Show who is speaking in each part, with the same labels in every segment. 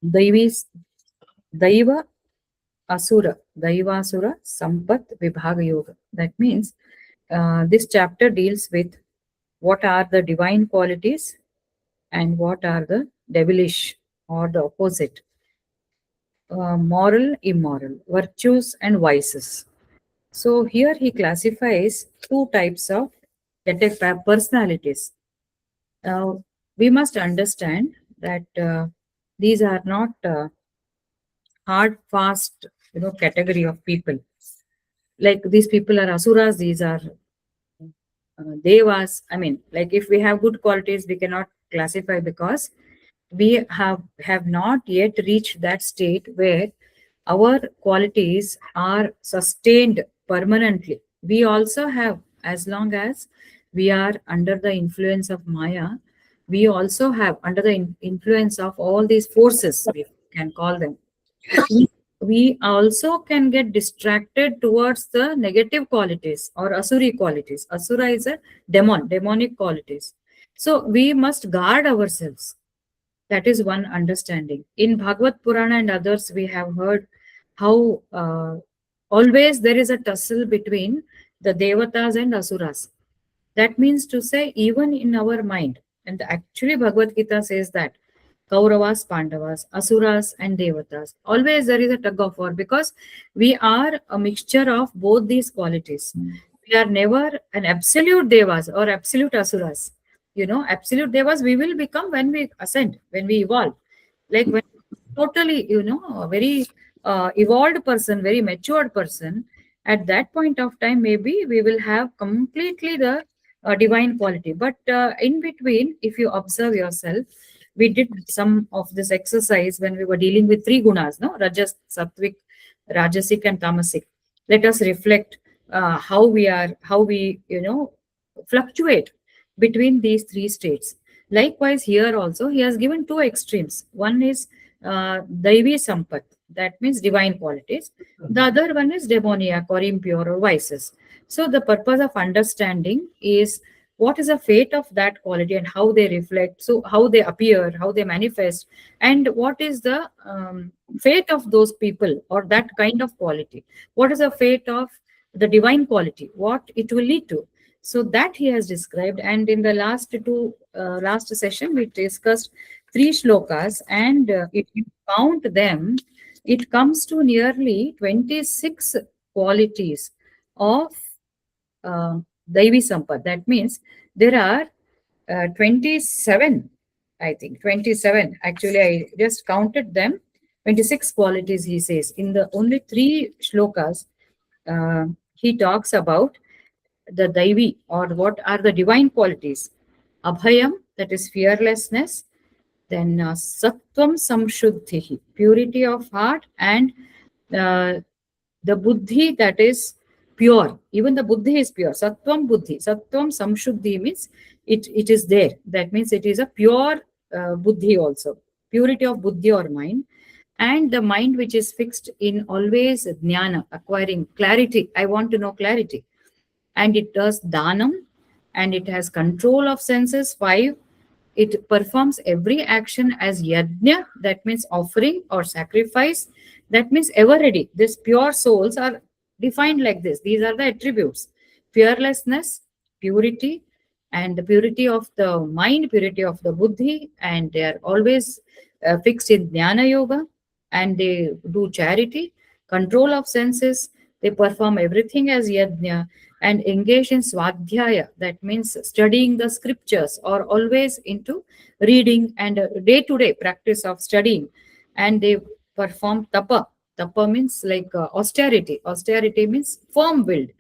Speaker 1: Daivis, Daiva Asura, Daivasura Sampat Vibhaga Yoga. That means this chapter deals with what are the divine qualities and what are the devilish or the opposite, moral, immoral, virtues and vices. So here he classifies two types of personalities. Now we must understand that these are not hard, fast, category of people. Like these people are asuras, these are devas. I mean, like if we have good qualities, we cannot classify because we have not yet reached that state where our qualities are sustained permanently. We also have, as long as we are under the influence of Maya, we also have under the influence of all these forces, we can call them. We also can get distracted towards the negative qualities or asuri qualities. Asura is a demonic qualities. So we must guard ourselves. That is one understanding. In Bhagavad Purana and others, we have heard how always there is a tussle between the devatas and asuras. That means to say, even in our mind, and actually Bhagavad Gita says that Kauravas, Pandavas, Asuras, and Devatas. Always there is a tug of war because we are a mixture of both these qualities. We are never an absolute Devas or absolute Asuras. Absolute Devas we will become when we ascend, when we evolve. Like when totally, a very evolved person, very matured person, at that point of time, maybe we will have completely the divine quality. But in between, if you observe yourself, we did some of this exercise when we were dealing with three gunas, no? Rajas, Sattvic, Rajasic, and Tamasic. Let us reflect how we, fluctuate between these three states. Likewise, here also, he has given two extremes. One is Daivi Sampat, that means divine qualities. The other one is demoniac or impure or vices. So the purpose of understanding is what is the fate of that quality and how they reflect, so how they appear, how they manifest, and what is the fate of those people or that kind of quality. What is the fate of the divine quality, what it will lead to. So that he has described. And in the last session we discussed three shlokas, and if you count them, it comes to nearly 26 qualities of uh, Daivi Sampad. That means there are 27, I think, 27. Actually, I just counted them. 26 qualities, he says. In the only three shlokas, he talks about the Daivi, or what are the divine qualities. Abhayam, that is fearlessness. Then Sattvam Samshuddhi, purity of heart, and uh, the Buddhi, that is pure. Even the Buddhi is pure. Sattvam Buddhi. Sattvam Samshuddhi means it is there. That means it is a pure Buddhi also. Purity of Buddhi or mind. And the mind which is fixed in always jnana, acquiring clarity. I want to know clarity. And it does dhanam, and it has control of senses. 5, it performs every action as yajna, that means offering or sacrifice. That means ever ready. These pure souls are defined like this. These are the attributes: fearlessness, purity, and the purity of the mind, purity of the buddhi, and they are always fixed in jnana yoga, and they do charity, control of senses. They perform everything as yajna and engage in swadhyaya, that means studying the scriptures, or always into reading and day-to-day practice of studying. And they perform tapa. Tapa means like austerity. Austerity means firm-willed.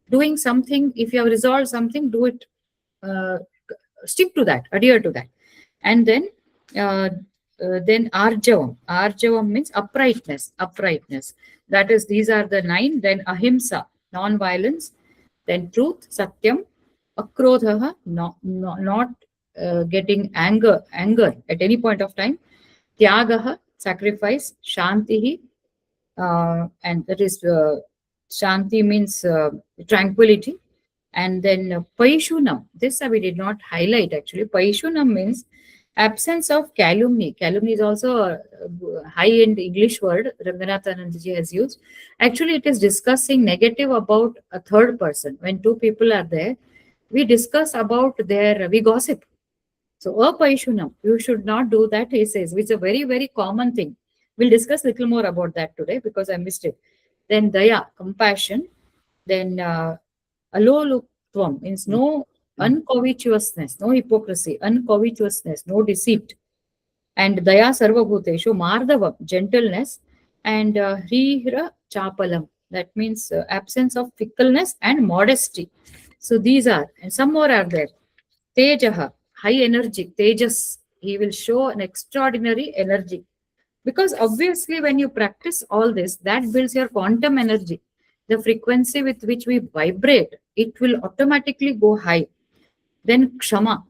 Speaker 1: Doing something, if you have resolved something, do it, uh, stick to that, adhere to that. And then arjavam. Arjavam means uprightness. That is, these are the 9. Then ahimsa, non-violence. Then truth, satyam, akrodha, not getting anger at any point of time. Tyagaha, sacrifice. Shantihi, and that is shanti means tranquility. And then paishunam, this we did not highlight actually. Paishunam means Absence of calumny. Calumny is also a high-end English word Ranganath Anandji has used. Actually, it is discussing negative about a third person. When two people are there, we discuss about we gossip. So, apaishunam, you should not do that, he says, which is a very, very common thing. We'll discuss a little more about that today because I missed it. Then daya, compassion. Then alolutvam means no uncovetousness, no hypocrisy, uncovetousness, no deceit. And daya sarvabhuteshu, mardavam, gentleness. And hrihra chapalam, that means absence of fickleness and modesty. So these are, and some more are there. Tejaha, high energy, tejas. He will show an extraordinary energy. Because obviously, when you practice all this, that builds your quantum energy. The frequency with which we vibrate, it will automatically go high. Then kshama,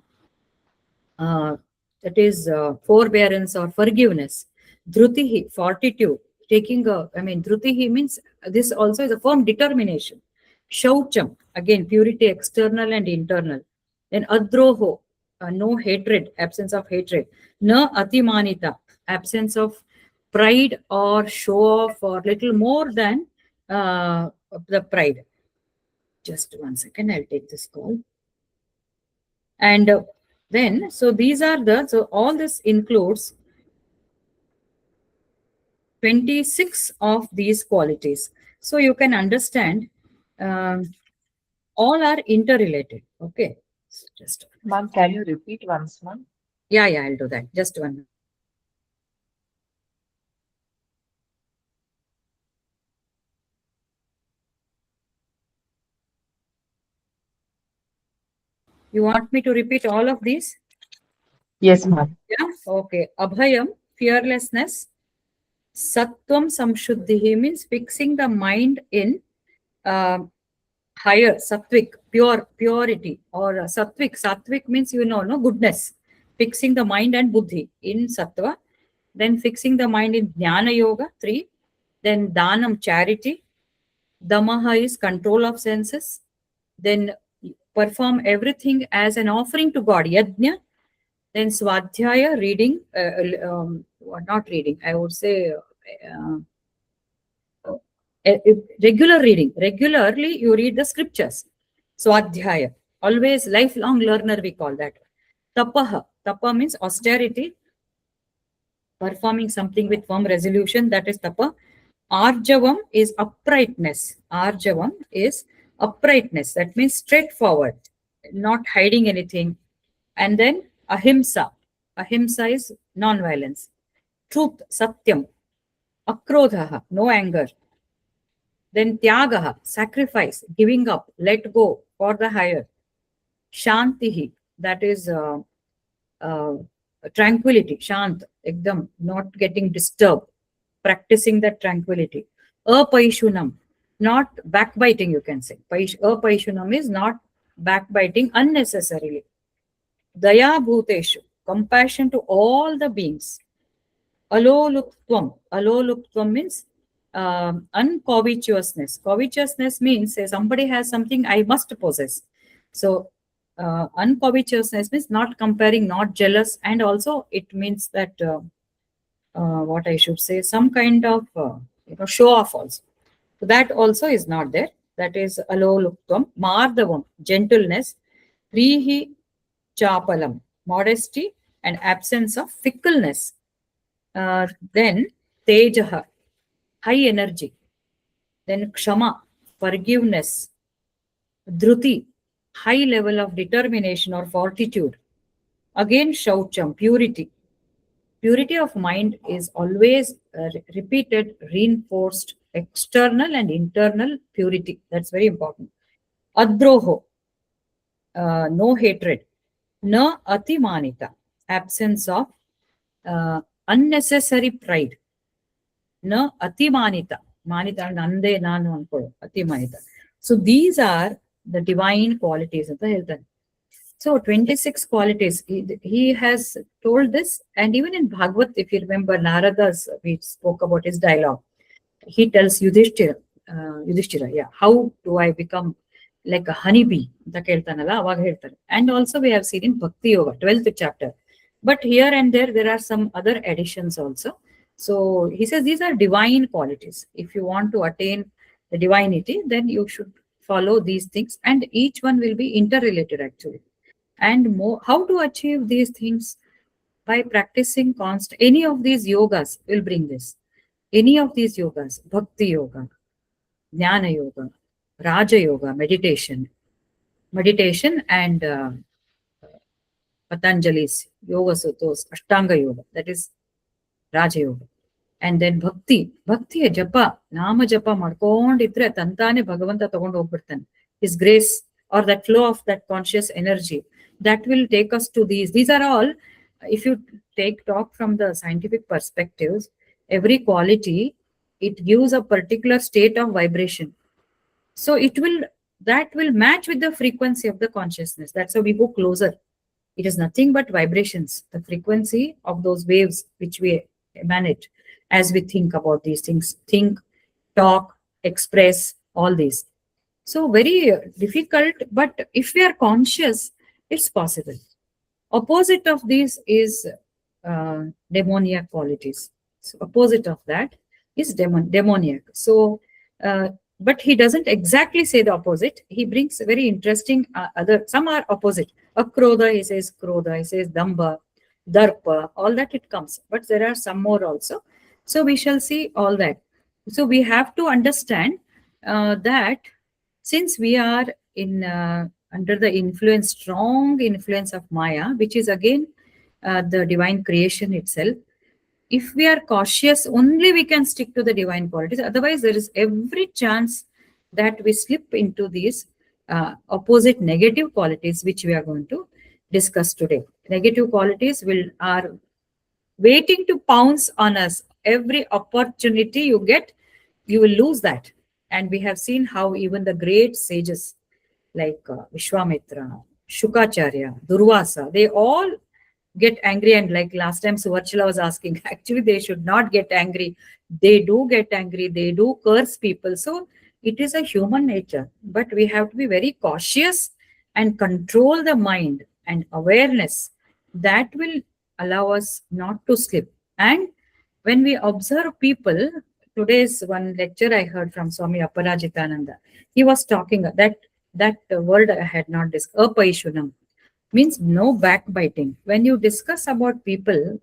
Speaker 1: that is forbearance or forgiveness. Dhrutihi, fortitude. Dhrutihi means this also is a firm determination. Shaucham, again, purity external and internal. Then adroho, no hatred, absence of hatred. Na atimanita, absence of pride or show off or little more than the pride. Just 1 second, I'll take this call. And then, so these are so all this includes 26 of these qualities. So you can understand all are interrelated. Okay. So just
Speaker 2: Ma'am, can you repeat once, ma'am?
Speaker 1: Yeah, I'll do that. Just one. You want me to repeat all of these?
Speaker 2: Yes, ma'am.
Speaker 1: Yeah. Okay. Abhayam, fearlessness. Sattvam samshuddhi means fixing the mind in higher, sattvic, purity, or sattvic. Sattvic means, no, goodness. Fixing the mind and buddhi in sattva. Then fixing the mind in jnana yoga, 3. Then dhanam, charity. Damaha is control of senses. Then perform everything as an offering to God, yajna. Then swadhyaya, reading, not reading, I would say regular reading. Regularly you read the scriptures. Swadhyaya, always lifelong learner we call that. Tapaha, tapa means austerity, performing something with firm resolution, that is tapa. Arjavam is uprightness. Arjavam is uprightness, that means straightforward, not hiding anything. And then ahimsa. Ahimsa is non-violence. Truth, satyam. Akrodhaha, no anger. Then tyagaha, sacrifice, giving up, let go for the higher. Shantihi, that is tranquility, shant, ekdam, not getting disturbed, practicing that tranquility. Apaishunam, not backbiting, you can say. Apaishunam is not backbiting unnecessarily. Daya bhuteshu, compassion to all the beings. Aloluptvam, aloluptvam means uncovetousness. Covetousness means somebody has something I must possess. So uncovetousness means not comparing, not jealous, and also it means that what I should say, some kind of show off also. So that also is not there. That is aloluptvam. Mardavam, gentleness. Rihi chapalam, modesty and absence of fickleness. Then tejaha, high energy. Then kshama, forgiveness. Dhruti, high level of determination or fortitude. Again, shaucham, purity. Purity of mind is always repeated, reinforced, external and internal purity. That's very important. Adroho, no hatred. Na atimanita, absence of unnecessary pride. Na atimanita, manita nande nanu ankodu, atimanita. So these are the divine qualities of the health. So 26 qualities. He has told this, and even in Bhagavad, if you remember Narada's, we spoke about his dialogue. He tells Yudhishthira, yeah, how do I become like a honeybee? And also we have seen in Bhakti Yoga, 12th chapter. But here and there are some other additions also. So he says these are divine qualities. If you want to attain the divinity, then you should follow these things, and each one will be interrelated actually. And more, how to achieve these things? By practicing constant. Any of these yogas will bring this. Any of these yogas, bhakti yoga, jnana yoga, raja yoga, meditation, and Patanjali's Yoga Sutras, Ashtanga Yoga, that is Raja Yoga. And then ಭಕ್ತಿ ಜಪ ನಾಮ ಜಪ ಮಾಡ್ಕೊಂಡಿದ್ರೆ ತಂತಾನೆ ಭಗವಂತ ತಗೊಂಡು ಹೋಗ್ಬಿಡ್ತಾನೆ. His grace, or that flow of that conscious energy, that will take us to these are all, if you talk from the scientific perspectives, every quality, it gives a particular state of vibration. So that will match with the frequency of the consciousness. That's how we go closer. It is nothing but vibrations, the frequency of those waves which we emanate as we think about these things, think, talk, express, all these. So very difficult, but if we are conscious, it's possible. Opposite of this is demoniac qualities. So opposite of that is demoniac. So but he doesn't exactly say the opposite. He brings very interesting other, some are opposite. Akrodha, he says krodha, he says damba, darpa, all that it comes, but there are some more also. So we shall see all that. So we have to understand that since we are in under the influence, strong influence of Maya, which is again the divine creation itself, if we are cautious, only we can stick to the divine qualities. Otherwise, there is every chance that we slip into these opposite negative qualities, which we are going to discuss today. Negative qualities are waiting to pounce on us. Every opportunity you get, you will lose that. And we have seen how even the great sages like Vishwamitra, Shukacharya, Durvasa, they all get angry. And like last time Suvarchala was asking, actually they should not get angry. They do get angry, they do curse people. So it is a human nature, but we have to be very cautious and control the mind and awareness. That will allow us not to slip. And when we observe people, today's one lecture I heard from Swami Aparajitananda, he was talking that word I had not discussed, apaishunam, means no backbiting. When you discuss about people,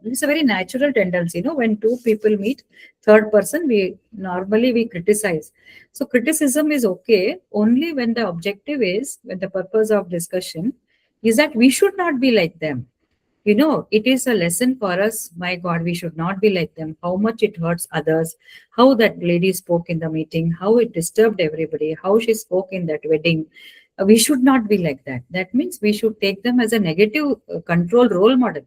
Speaker 1: it's a very natural tendency. When two people meet, third person, we criticize. So criticism is okay only when the objective is, when the purpose of discussion is that we should not be like them. It is a lesson for us. My God, we should not be like them. How much it hurts others. How that lady spoke in the meeting, how it disturbed everybody, how she spoke in that wedding. We should not be like that. That means we should take them as a negative control role model.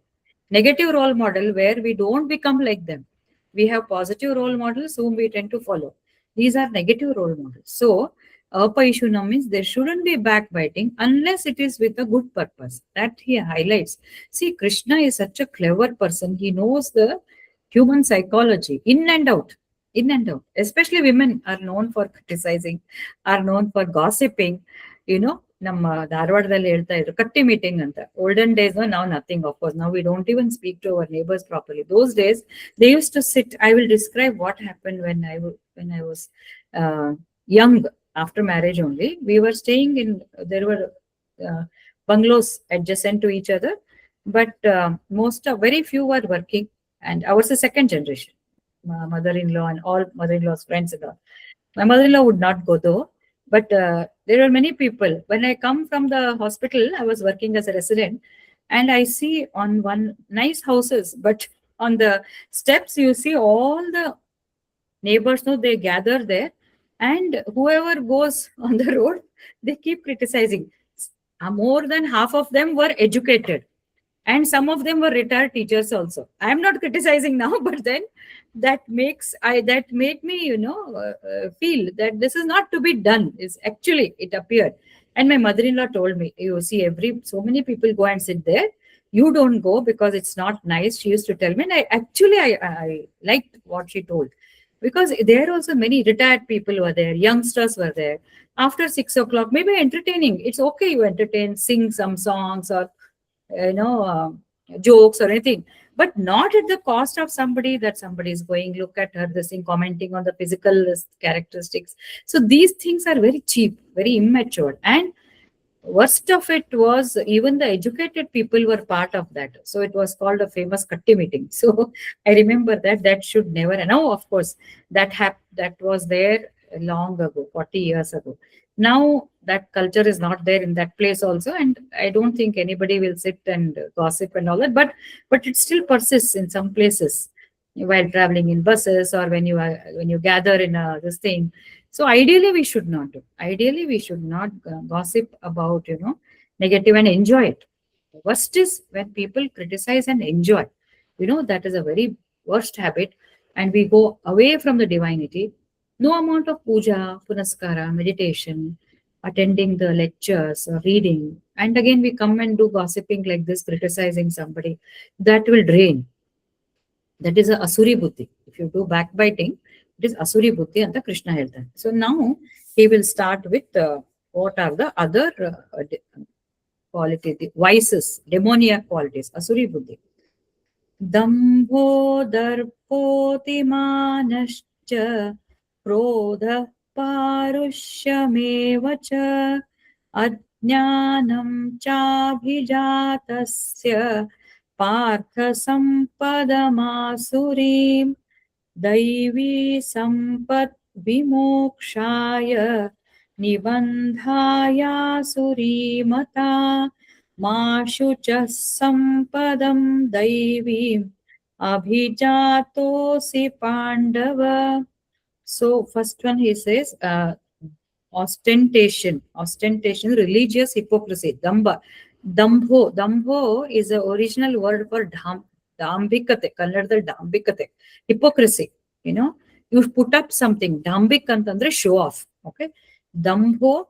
Speaker 1: Negative role model where we don't become like them. We have positive role models whom we tend to follow. These are negative role models. So apaishunam means there shouldn't be backbiting unless it is with a good purpose. That he highlights. See, Krishna is such a clever person. He knows the human psychology in and out. In and out. Especially women are known for criticizing, are known for gossiping. ನಮ್ಮ ಧಾರವಾಡದಲ್ಲಿ ಹೇಳ್ತಾ ಇದ್ರು ಕಟ್ಟಿ meeting ಅಂತ. Olden days, now nothing, of course. Now we don't even speak to our neighbors properly. Those days they used to sit. I will describe what happened when I was young, after marriage only. We were staying in, there were bungalows adjacent to each other, but very few were working, and ours is second generation. My mother-in-law and all mother-in-law's friends and all. My mother-in-law would not go though, but there were many people. When I come from the hospital, I was working as a resident, and I see on one nice houses, but on the steps you see all the neighbors, they gather there, and whoever goes on the road, they keep criticizing. More than half of them were educated, and some of them were retired teachers also. I am not criticizing now, but then that made me feel that this is not to be done. Is actually it appeared. And my mother-in-law told me, you see, so many people go and sit there, you don't go because it's not nice. She used to tell me, and I liked what she told, because there also many retired people were there, youngsters were there. After 6 o'clock, maybe entertaining, it's okay, you entertain, sing some songs, or jokes or anything, but not at the cost of somebody, that somebody is going, look at her, this thing, commenting on the physical characteristics. So these things are very cheap, very immature. And worst of it was even the educated people were part of that. So it was called a famous Katti meeting. So I remember that that should never. And now, of course, that was there long ago, 40 years ago. Now that culture is not there in that place also, and I don't think anybody will sit and gossip and all that. But it still persists in some places while traveling in buses, or when you gather in a this thing. So ideally, we should not do. Ideally, we should not gossip about, negative, and enjoy it. Worst is when people criticize and enjoy. That is a very worst habit, and we go away from the divinity. No amount of puja, punaskara, meditation, attending the lectures or reading, and again we come and do gossiping like this, criticizing somebody, that will drain. That is a asuri buddhi. If you do backbiting, it is asuri buddhi and the Krishna health. So now he will start with what are the other quality, the vices, demoniac qualities, asuri buddhi. दम्भो दर्पोऽतिमानश्च क्रोधः पारुष्यमेव च अज्ञानं चाभिजातस्य पार्थसम्पदमासुरीं दैवी सम्पद् विमोक्षाय निबन्धायासुरीमता मा शुचः सम्पदं दैवीम् abhijatosi pandava. So first one he says, ostentation, religious hypocrisy, dambho is the original word for dambikate, kannadadalli dambikate, hypocrisy. You put up something, dambik antandre show off. Okay, dambho,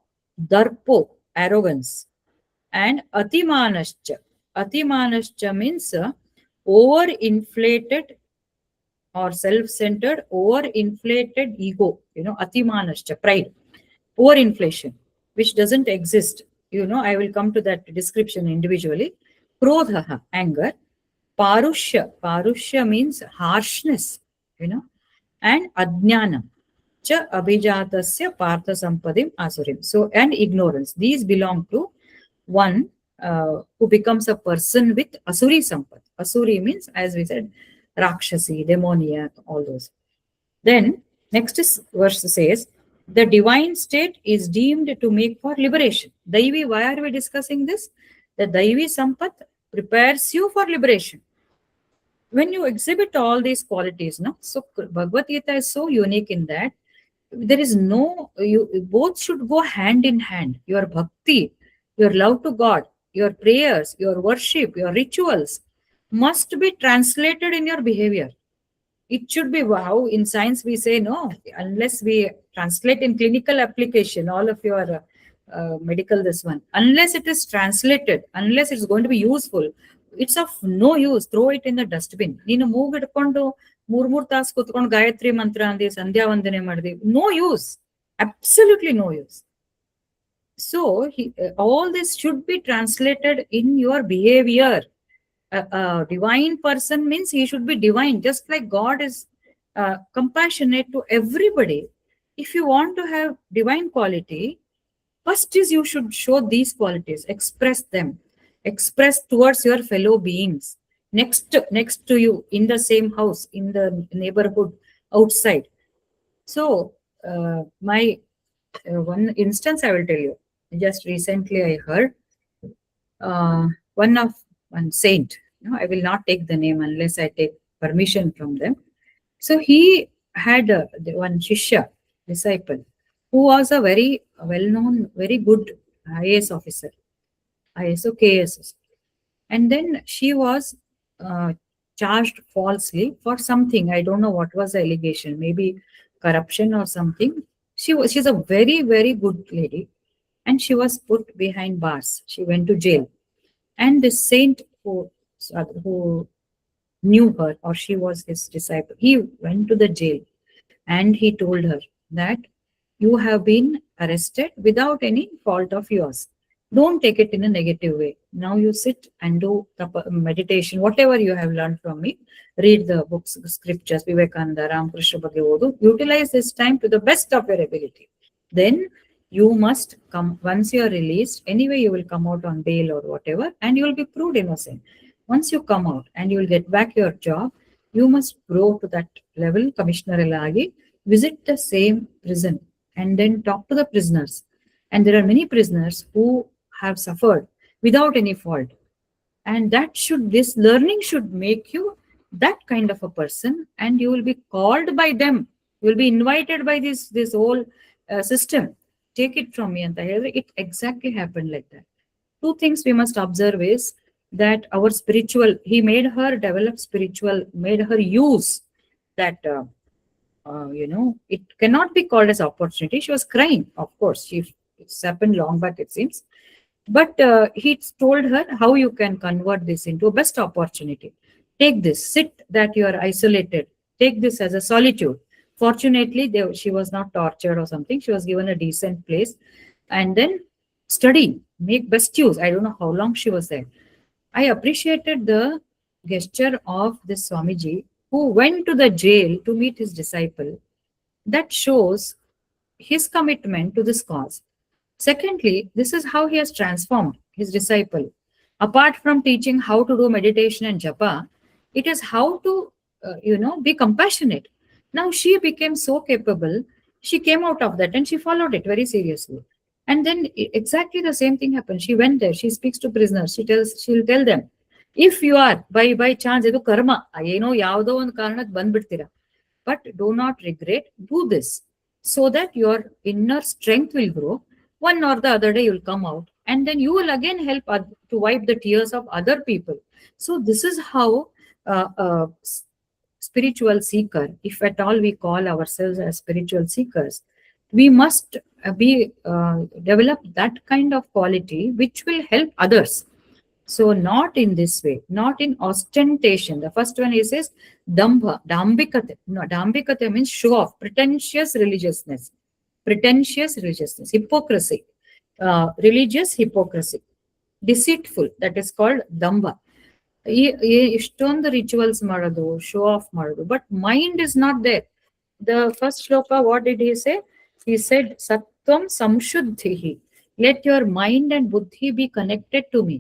Speaker 1: darpo, arrogance, and atimanascha means overinflated or self-centered, overinflated ego, atimanascha, pride, overinflation, which doesn't exist. I will come to that description individually. Krodha, anger. Parushya means harshness, and ajnanam. Cha abhijatasya partha sampadim asurim. So, and ignorance. These belong to one who becomes a person with asuri sampad. Asuri means, as we said, rakshasi, demoniac, all those. Then, next verse says, the divine state is deemed to make for liberation. Daivi, why are we discussing this? The Daivi sampad prepares you for liberation. When you exhibit all these qualities, so Bhagavad Gita is so unique in that there is you both should go hand in hand. Your bhakti, your love to God, your prayers, your worship, your rituals must be translated in your behavior. It should be how in science we say no, unless we translate in clinical application, all of your medical this one, unless it is translated, unless it's going to be useful, it's of no use. Throw it in the dustbin. ನೀನು ಮೂಗ್ ಹಿಡ್ಕೊಂಡು ಮೂರ್ ತಾಸು ಕುತ್ಕೊಂಡು ಗಾಯತ್ರಿ ಮಂತ್ರ ಅಂದಿ, ಸಂಧ್ಯಾ ವಂದನೆ ಮಾಡಿದಿ, no use, absolutely no use. So all this should be translated in your behavior. A divine person means he should be divine, just like God is compassionate to everybody. If you want to have divine quality, first is you should show these qualities, express them, express towards your fellow beings, next to you, in the same house, in the neighborhood, outside. So my one instance I will tell you. Just recently I heard one saint, I will not take the name unless I take permission from them. So he had one shishya, disciple, who was a very well-known, very good IAS officer, ISO KS. And then she was charged falsely for something. I don't know what was the allegation, maybe corruption or something. She's a very, very good lady, and she was put behind bars. She went to jail. And the saint who knew her, or she was his disciple, he went to the jail and he told her that you have been arrested without any fault of yours. Don't take it in a negative way. Now you sit and do meditation, whatever you have learned from me. Read the books, the scriptures, Vivekananda, Ramakrishna Bhagavad. Utilize this time to the best of your ability. Then you must come, once you are released, anyway, you will come out on bail or whatever, and you will be proved innocent. Once you come out and you will get back your job, you must grow to that level, Commissioner Elagi, visit the same prison and then talk to the prisoners. And there are many prisoners who have suffered without any fault. And this learning should make you that kind of a person, and you will be called by them. You will be invited by this whole system. Take it from me, and it exactly happened like that. Two things we must observe is that our spiritual, he made her develop spiritual, made her use that. It cannot be called as opportunity. She was crying, of course. It's happened long back, it seems. But he told her how you can convert this into a best opportunity. Take this, sit that you are isolated. Take this as a solitude. Fortunately, she was not tortured or something. She was given a decent place. And then study, make best use. I don't know how long she was there. I appreciated the gesture of this Swamiji who went to the jail to meet his disciple. That shows his commitment to this cause. Secondly, this is how he has transformed his disciple. Apart from teaching how to do meditation and japa, it is how to, be compassionate. Now she became so capable, she came out of that and she followed it very seriously. And then exactly the same thing happened. She went there, she speaks to prisoners, she'll tell them, if you are by chance, ಇದು ಕರ್ಮ ಏನೋ ಯಾವುದೋ ಒಂದು ಕಾರಣಕ್ಕೆ ಬಂದ್ಬಿಡ್ತೀರಾ, but do not regret, do this so that your inner strength will grow. One or the other day you'll come out, and then you will again help to wipe the tears of other people. So this is how spiritual seeker, if at all we call ourselves as spiritual seekers, we must develop that kind of quality which will help others. So not in this way, not in ostentation. The first one he says dambha, dambikate. No, dambikate means show off, pretentious religiousness, hypocrisy, religious hypocrisy, deceitful. That is called dambha. ಇಷ್ಟೊಂದು rituals ಮಾಡೋದು, show off ಮಾಡೋದು, but mind is not there. The first shloka, what did he say? He said, Sattvam Samshuddhi. Let your mind and buddhi be connected to me.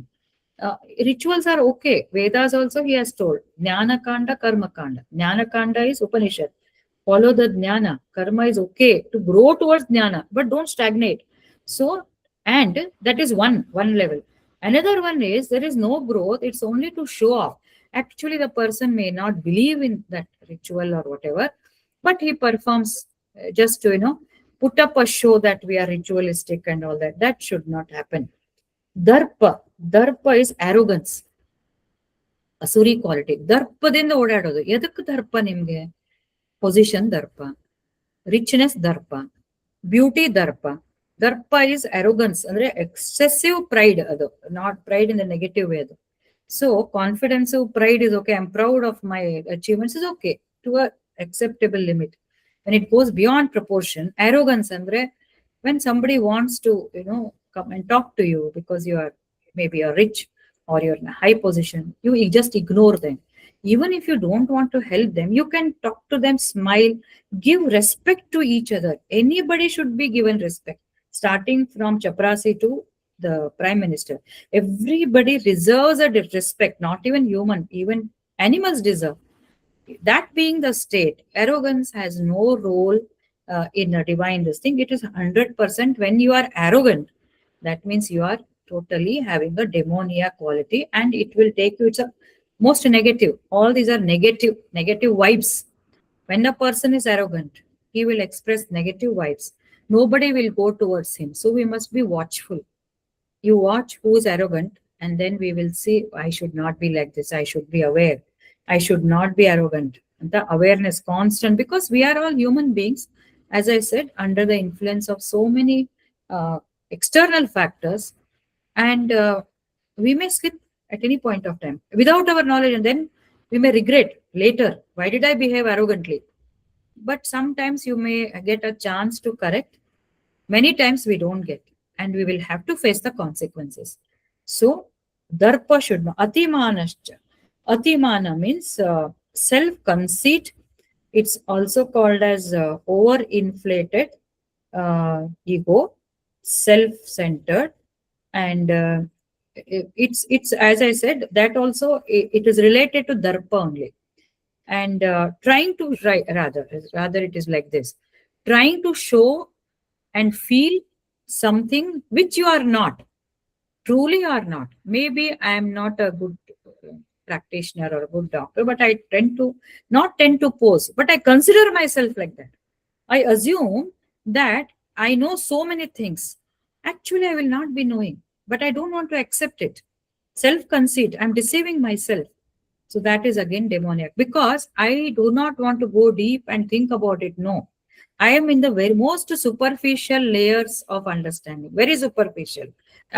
Speaker 1: Rituals are okay. Vedas also he has told. Jnana Kanda, Karma Kanda. Jnana Kanda is Upanishad. Follow the Jnana. Karma is okay to grow towards Jnana, but don't stagnate. So, and that is one level. Another one is there is no growth. It's only to show off. Actually, the person may not believe in that ritual or whatever, but he performs just to, put up a show that we are ritualistic and all that. That should not happen. Darpa is arrogance, asuri quality. Darpaದಿಂದ ಓಡಾಡೋದು. ಎದಕ್ಕೆ ದರ್ಪ ನಿಮ್ಗೆ? Position darpa, richness darpa, beauty darpa. Darpa is arrogance, ಅಂದ್ರೆ excessive pride. ಅದು not pride in the negative way. ಅದು. So confidence, pride is okay. I'm proud of my achievements is okay to a acceptable limit. When it goes beyond proportion, arrogance andre when somebody wants to come and talk to you because you are maybe you're rich or you're in a high position, you just ignore them. Even if you don't want to help them, you can talk to them, smile, give respect to each other. Anybody should be given respect, starting from Chaprasi to the Prime Minister. Everybody deserves a respect, not even human, even animals deserve. That being the state, arrogance has no role in a divine this thing. It is 100% when you are arrogant. That means you are totally having a demoniac quality, and it will take you. It's a most negative. All these are negative vibes. When a person is arrogant, he will express negative vibes. Nobody will go towards him. So we must be watchful. You watch who is arrogant, and then we will see, I should not be like this. I should be aware. I should not be arrogant. The awareness constant, because we are all human beings, as I said, under the influence of so many external factors, and we may slip at any point of time without our knowledge, and then we may regret later, why did I behave arrogantly? But sometimes you may get a chance to correct. Many times we don't get. and we will have to face the consequences. So, darpa should not. Atimanascha. Atimana means self-conceit. It's also called as overinflated ego, self-centered, and it's as I said that also it is related to darpa only, and trying to rather it is like this, trying to show and feel something which you are not, truly are not. Maybe I am not a good practitioner or a good doctor, but I tend to not tend to pose, but I consider myself like that. I assume that I know so many things. Actually, I will not be knowing, but I don't want to accept it. Self conceit, I'm deceiving myself. So that is again demoniac, because I do not want to go deep and think about it. No, I am in the very most superficial layers of understanding, very superficial.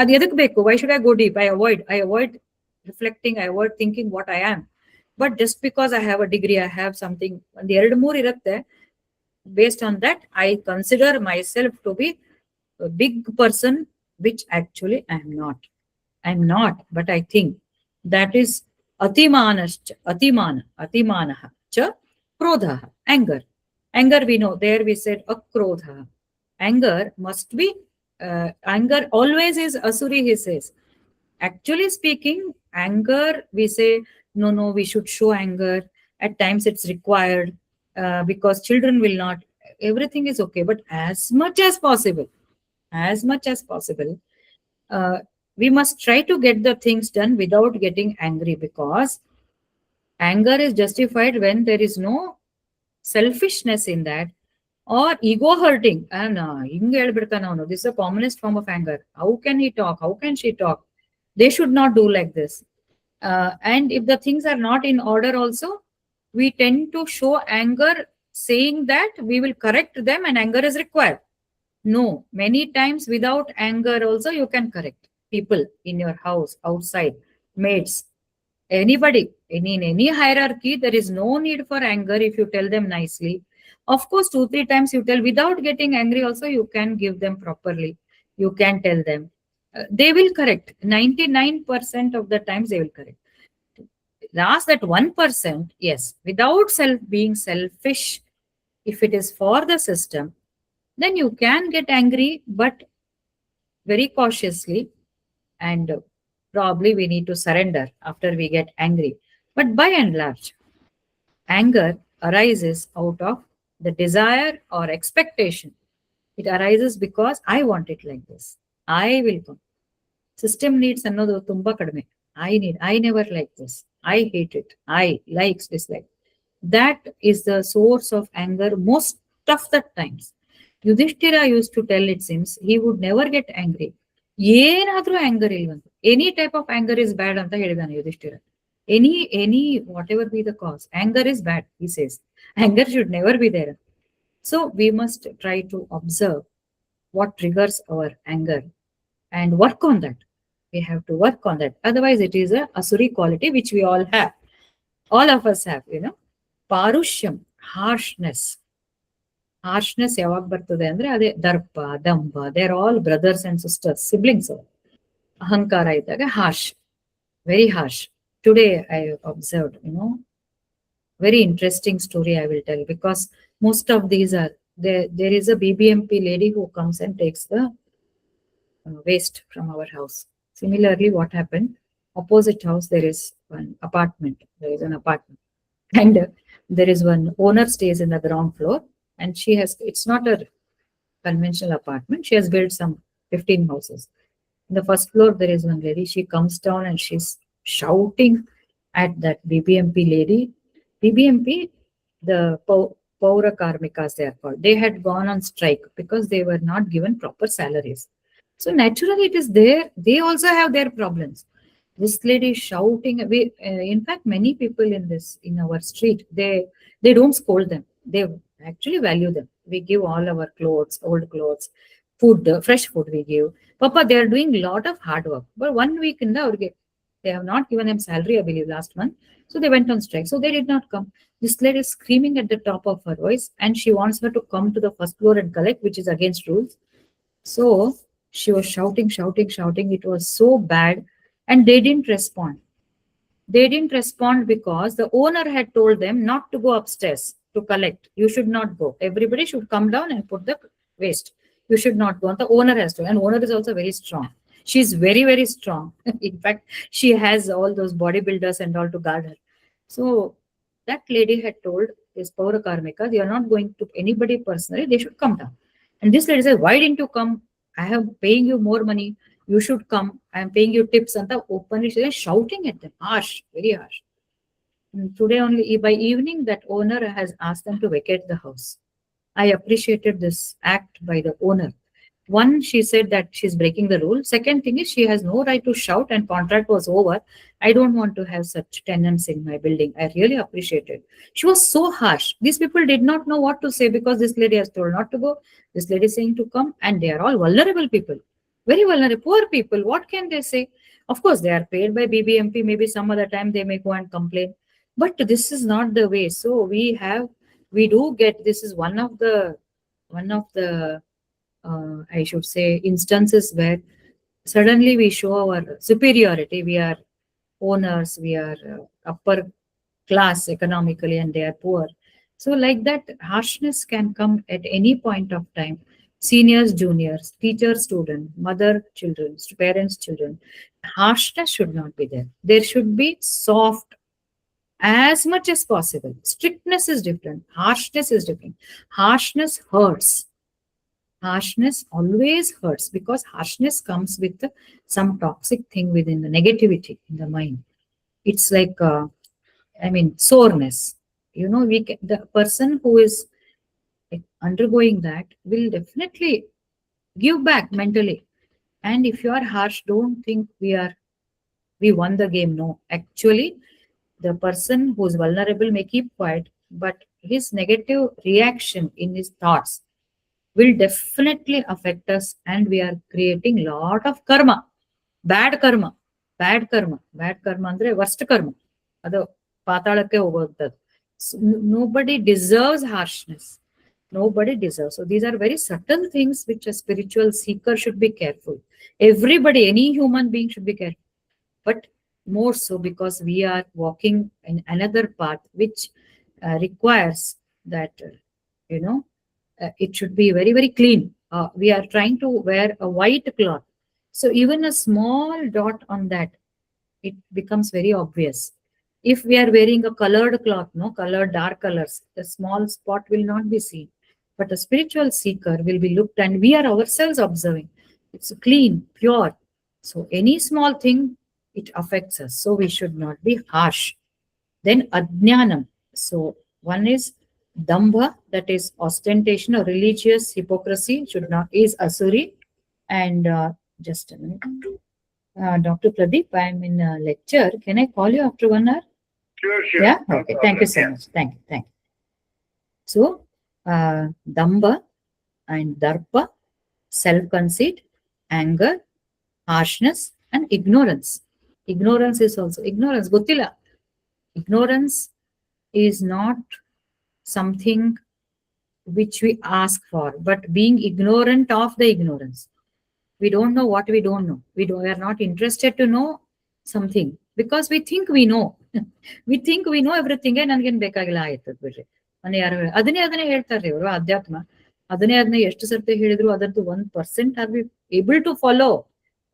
Speaker 1: ಅದು ಎದಕ್ ಬೇಕು? Why should I go deep? I avoid reflecting, I avoid thinking what I am. But just because I have a degree, I have something, ಒಂದು ಎರಡು ಮೂರು ಇರುತ್ತೆ, based on that, I consider myself to be a big person, which actually I am not. I am not, but I think. That is atimanaha cha krodha, anger. Anger, we know, there we said akrodha. Anger must be, anger always is asuri, he says. Actually speaking, anger, we say, no, we should show anger. At times it's required because children will not. Everything is okay, but as much as possible, uh, we must try to get the things done without getting angry, because anger is justified when there is no selfishness in that or ego hurting. And this is the commonest form of anger. How can he talk? How can she talk? They should not do like this. And if the things are not in order also, we tend to show anger, saying that we will correct them and anger is required. No, many times without anger also you can correct people in your house, outside, mates, anybody, in any hierarchy. There is no need for anger if you tell them nicely. Of course, 2-3 times you tell without getting angry also, you can give them properly. You can tell them. They will correct. 99% of the times they will correct. Last that 1%, yes, without being selfish, if it is for the system, then you can get angry, but very cautiously, and probably we need to surrender after we get angry. But by and large, anger arises out of the desire or expectation. It arises because I want it like this. I will come. System needs ಅನ್ನೋದು ತುಂಬಾ ಕಡಿಮೆ. I never like this. I hate it. I likes, dislike. That is the source of anger most of the times. Yudhishthira used to tell, it seems, he would never get angry. ಏನಾದ್ರೂ anger ಇಲ್ವಂತ. Any type of anger is bad ಅಂತ ಹೇಳಿದಾನೆ Yudhishthira. Any whatever be the cause, anger is bad, he says. Anger should never be there. So we must try to observe what triggers our anger and work on that. We have to work on that. Otherwise, it is a asuri quality which we all have. All of us have, Parushyam, harshness. Harshness ಯಾವಾಗ ಬರ್ತದೆ ಅಂದ್ರೆ ಅದೇ ದರ್ಪ, ದಂಭ. They are all brothers and sisters, siblings. ಅಹಂಕಾರ ಇದ್ದಾಗ harsh, very harsh. Today I observed, very interesting story I will tell, because most of these are there is a BBMP lady who comes and takes the waste from our house. Similarly, what happened? Opposite house there is one apartment. There is an apartment, and there is one owner stays in the ground floor, and it's not a conventional apartment. She has built some 15 houses. In the first floor, there is one lady. She comes down and she's shouting at that BBMP lady. BBMP, the Paura Karmikas, they are called. They had gone on strike because they were not given proper salaries. So naturally, it is there. They also have their problems. This lady is shouting. In fact, many people in our street, they don't scold them. They actually value them. We give all our clothes, old clothes, food, fresh food we give. Papa, they are doing a lot of hard work. But 1 week in the they have not given them salary, I believe, last month. So they went on strike. So they did not come. This lady is screaming at the top of her voice, and she wants her to come to the first floor and collect, which is against rules. So She was shouting, shouting, shouting. It was so bad. And they didn't respond. They didn't respond because the owner had told them not to go upstairs to collect. You should not go. Everybody should come down and put the waste. You should not go. And the owner has to. And owner is also very strong. She's very, very strong. In fact, she has all those bodybuilders and all to guard her. So that lady had told this Paura Karmika, they are not going to anybody personally. They should come down. And this lady said, why didn't you come? I am paying you more money. You should come. I am paying you tips. And the openly she was shouting at them, harsh, very harsh. And today only by evening, that owner has asked them to vacate the house. I appreciated this act by the owner. One, she said that she's breaking the rule. Second thing is she has no right to shout and contract was over. I don't want to have such tenants in my building. I really appreciate it. She was so harsh. These people did not know what to say because this lady has told not to go. This lady is saying to come, and they are all vulnerable people. Very vulnerable, poor people. What can they say? Of course, they are paid by BBMP. Maybe some other time they may go and complain. But this is not the way. So we do get, this is one of the I should say, instances where suddenly we show our superiority. We are owners, we are upper class economically, and they are poor. So, like that, harshness can come at any point of time. Seniors, juniors, teacher, student, mother, children, parents, children. Harshness should not be there. There should be soft as much as possible. Strictness is different. Harshness is different. Harshness hurts. Harshness always hurts because harshness comes with some toxic thing within the negativity in the mind. It's like, soreness. The person who is undergoing that will definitely give back mentally. And if you are harsh, don't think we won the game. No, actually, the person who is vulnerable may keep quiet, but his negative reaction in his thoughts will definitely affect us, and we are creating lot of karma, bad karma, bad karma andre worst karma. ಅದು ಪಾತಾಳಕ್ಕೆ ಹೋಗುವಂಥದ್ದು. Nobody deserves harshness. Nobody deserves. So these are very subtle things which a spiritual seeker should be careful. Everybody, any human being should be careful. But more so because we are walking in another path which requires that, it should be very, very clean. We are trying to wear a white cloth. So even a small dot on that, it becomes very obvious. If we are wearing a colored cloth, no colored dark colors, the small spot will not be seen. But a spiritual seeker will be looked, and we are ourselves observing. It's clean, pure. So any small thing, it affects us. So we should not be harsh. Then ajnanam. So one is dambha, that is ostentation or religious hypocrisy, should not, is asuri. And just a minute. Dr. Pradeep, I'm in a lecture. Can I call you after 1 hour?
Speaker 3: Sure.
Speaker 1: Yeah?
Speaker 3: No
Speaker 1: Okay.
Speaker 3: problem.
Speaker 1: Thank you so
Speaker 3: Yeah.
Speaker 1: much. Thank you. So, damba and darpa, self-conceit, anger, harshness, and ignorance. Ignorance is also ignorance. Gottila. Ignorance is not something which we ask for, but being ignorant of the ignorance. We don't know what we don't know. We are not interested to know something because we think we know. We think we know everything. ನನಗೇನು ಬೇಕಾಗಿಲ್ಲ ಆಯ್ತದ ಬಿಡ್ರಿ. ಮನೆ ಯಾರು ಅದನ್ನೇ ಹೇಳ್ತಾರೆ ಇವರು ಅಧ್ಯಾತ್ಮ. ಅದನ್ನೇ ಎಷ್ಟು ಸರ್ತಿ ಹೇಳಿದ್ರು ಅದರದ್ದು 1% are we able to follow.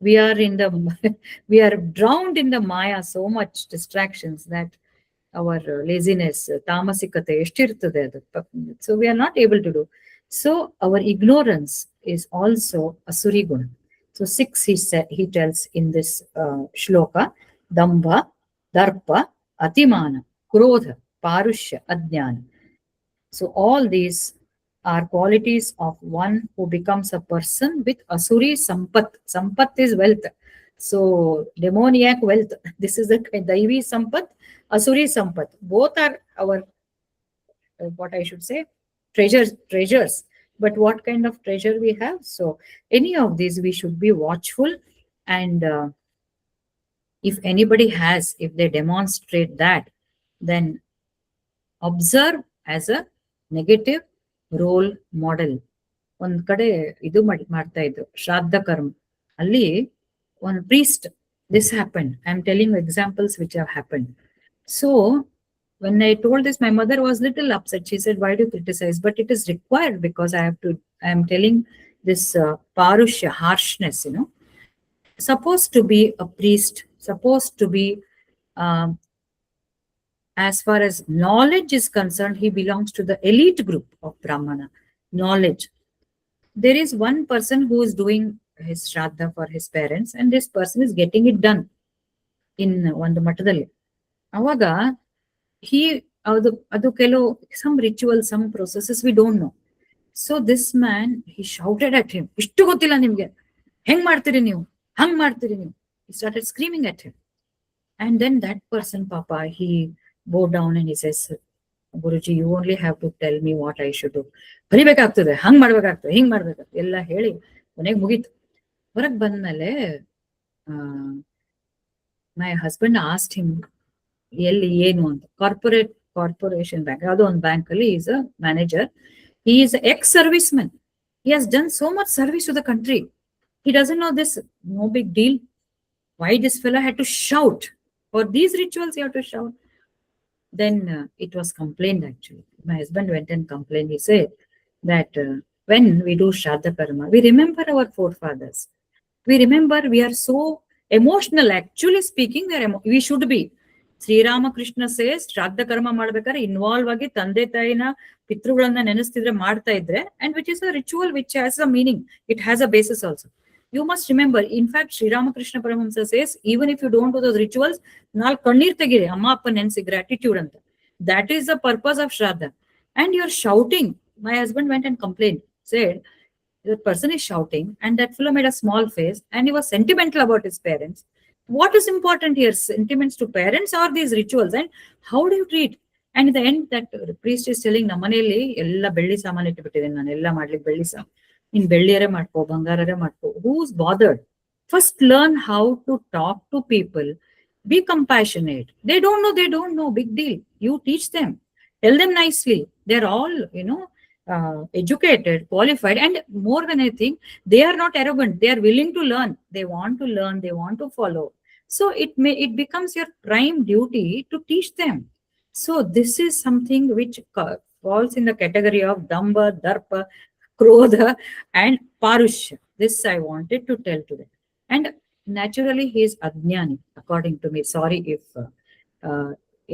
Speaker 1: We are in the we are drowned in the maya, so much distractions that our laziness, tamasikate eshtirtade adu. So we are not able to do. So our ignorance is also asuri guna. So 6 he tells in this shloka: dambha, darpa, atimana, krodha, parushya, ajnana. So all these are qualities of one who becomes a person with asuri sampat. Sampat is wealth. So demoniac wealth. This is the daivi sampat, asuri sampat. Both are our, what I should say, treasures. But what kind of treasure we have? So any of these we should be watchful. And if anybody has, if they demonstrate that, then observe as a negative role model. ಒಂದ್ ಕಡೆ ಇದು ಮಾಡ್ತಾ ಇದ್ರು ಶ್ರಾದ್ದ ಕರ್ಮ. ಅಲ್ಲಿ one priest, this happened. I'm telling you examples which have happened. So when I told this, my mother was little upset. She said, why do you criticize? But it is required because I am telling this parushya, harshness, supposed to be a priest, supposed to be, um, as far as knowledge is concerned, he belongs to the elite group of Brahmana. Knowledge. There is one person who is doing his shraddha for his parents, and this person is getting it done in ಒಂದು ಮಠದಲ್ಲಿ. ಅವಾಗ ಅದು ಕೆಲವು some rituals, some processes we don't know. So this man, he shouted at him, ಇಷ್ಟು ಗೊತ್ತಿಲ್ಲ ನಿಮ್ಗೆ, ಹೆಂಗ್ ಮಾಡ್ತೀರಿ ನೀವು, ಹಂಗ್ ಮಾಡ್ತೀರಿ ನೀವು. He started screaming at him. And then that person, Papa, he bowed down and he says, Guruji, you only have to tell me what I should do. ಬರಿಬೇಕಾಗ್ತದೆ, ಹಂಗ್ ಮಾಡ್ಬೇಕಾಗ್ತದೆ, ಹಿಂಗ್ ಮಾಡ್ಬೇಕಾಗ್ತದೆ ಎಲ್ಲ ಹೇಳಿ ಕೊನೆಗೆ ಮುಗೀತು. ಹೊರಗ್ ಬಂದ್ಮೇಲೆ my husband asked him, ಎಲ್ಲಿ ಏನು ಅಂತ. ಕಾರ್ಪೊರೇಷನ್ ಬ್ಯಾಂಕ್, ಯಾವುದೋ ಒಂದು ಬ್ಯಾಂಕ್ ಅಲ್ಲಿ is a manager. He is an ex-serviceman. He has done so much service to the country. He doesn't know this, no big deal. Why this fellow had to shout? For these rituals, you have to shout. Then it was complained actually. My husband went and complained. He said that when we do Shraddha Karma, we remember our forefathers. We remember, we are so emotional. Actually speaking, we should be. Sri Ramakrishna says, Shraddha Karma ಮಾಡ್ಬೇಕಾದ್ರೆ involve ಆಗಿ ತಂದೆ ತಾಯಿನ ಪಿತೃಗಳನ್ನ ನೆನೆಸ್ತಿದ್ರೆ ಮಾಡ್ತಾ ಇದ್ರೆ, and which is a ritual which has a meaning. It has a basis also. You must remember, in fact, Sri Ramakrishna Paramahamsa says, even if you don't do those rituals, ನಾಲ್ ಕಣ್ಣೀರ್ ತೆಗೀರಿ ಅಮ್ಮ ಅಪ್ಪ ನೆನ್ಸಿ, gratitude ಅಂತ. That is the purpose of Shraddha. And you're shouting. My husband went and complained, said, the person is shouting, and that fellow made a small face, and he was sentimental about his parents. What is important here, sentiments to parents or these rituals, and how do you treat? And in the end, that priest is telling, ನಮ್ಮನೆಯಲ್ಲಿ ಎಲ್ಲ ಬೆಳ್ಳಿ ಸಾಮಾನು ಇಟ್ಟುಬಿಟ್ಟಿದ್ದೀನಿ, ನಾನು ಎಲ್ಲ ಮಾಡ್ಲಿಕ್ಕೆ ಬೆಳ್ಳಿ ಸಾಮಾನು, ಇನ್ ಬೆಳ್ಳಿಯರೇ ಮಾಡ್ಕೋ, ಬಂಗಾರರೇ ಮಾಡ್ಕೋ. Who's bothered? First learn how to talk to people. Be compassionate. They don't know, big deal. You teach them. Tell them nicely. They're all, educated, qualified, and more than anything, they are not arrogant. They are willing to learn. They want to learn. They want to follow. So it becomes your prime duty to teach them. So this is something which falls in the category of damba, darpa, krodha, and parushya. This I wanted to tell to them. And naturally, he is ajnani, according to me. Sorry if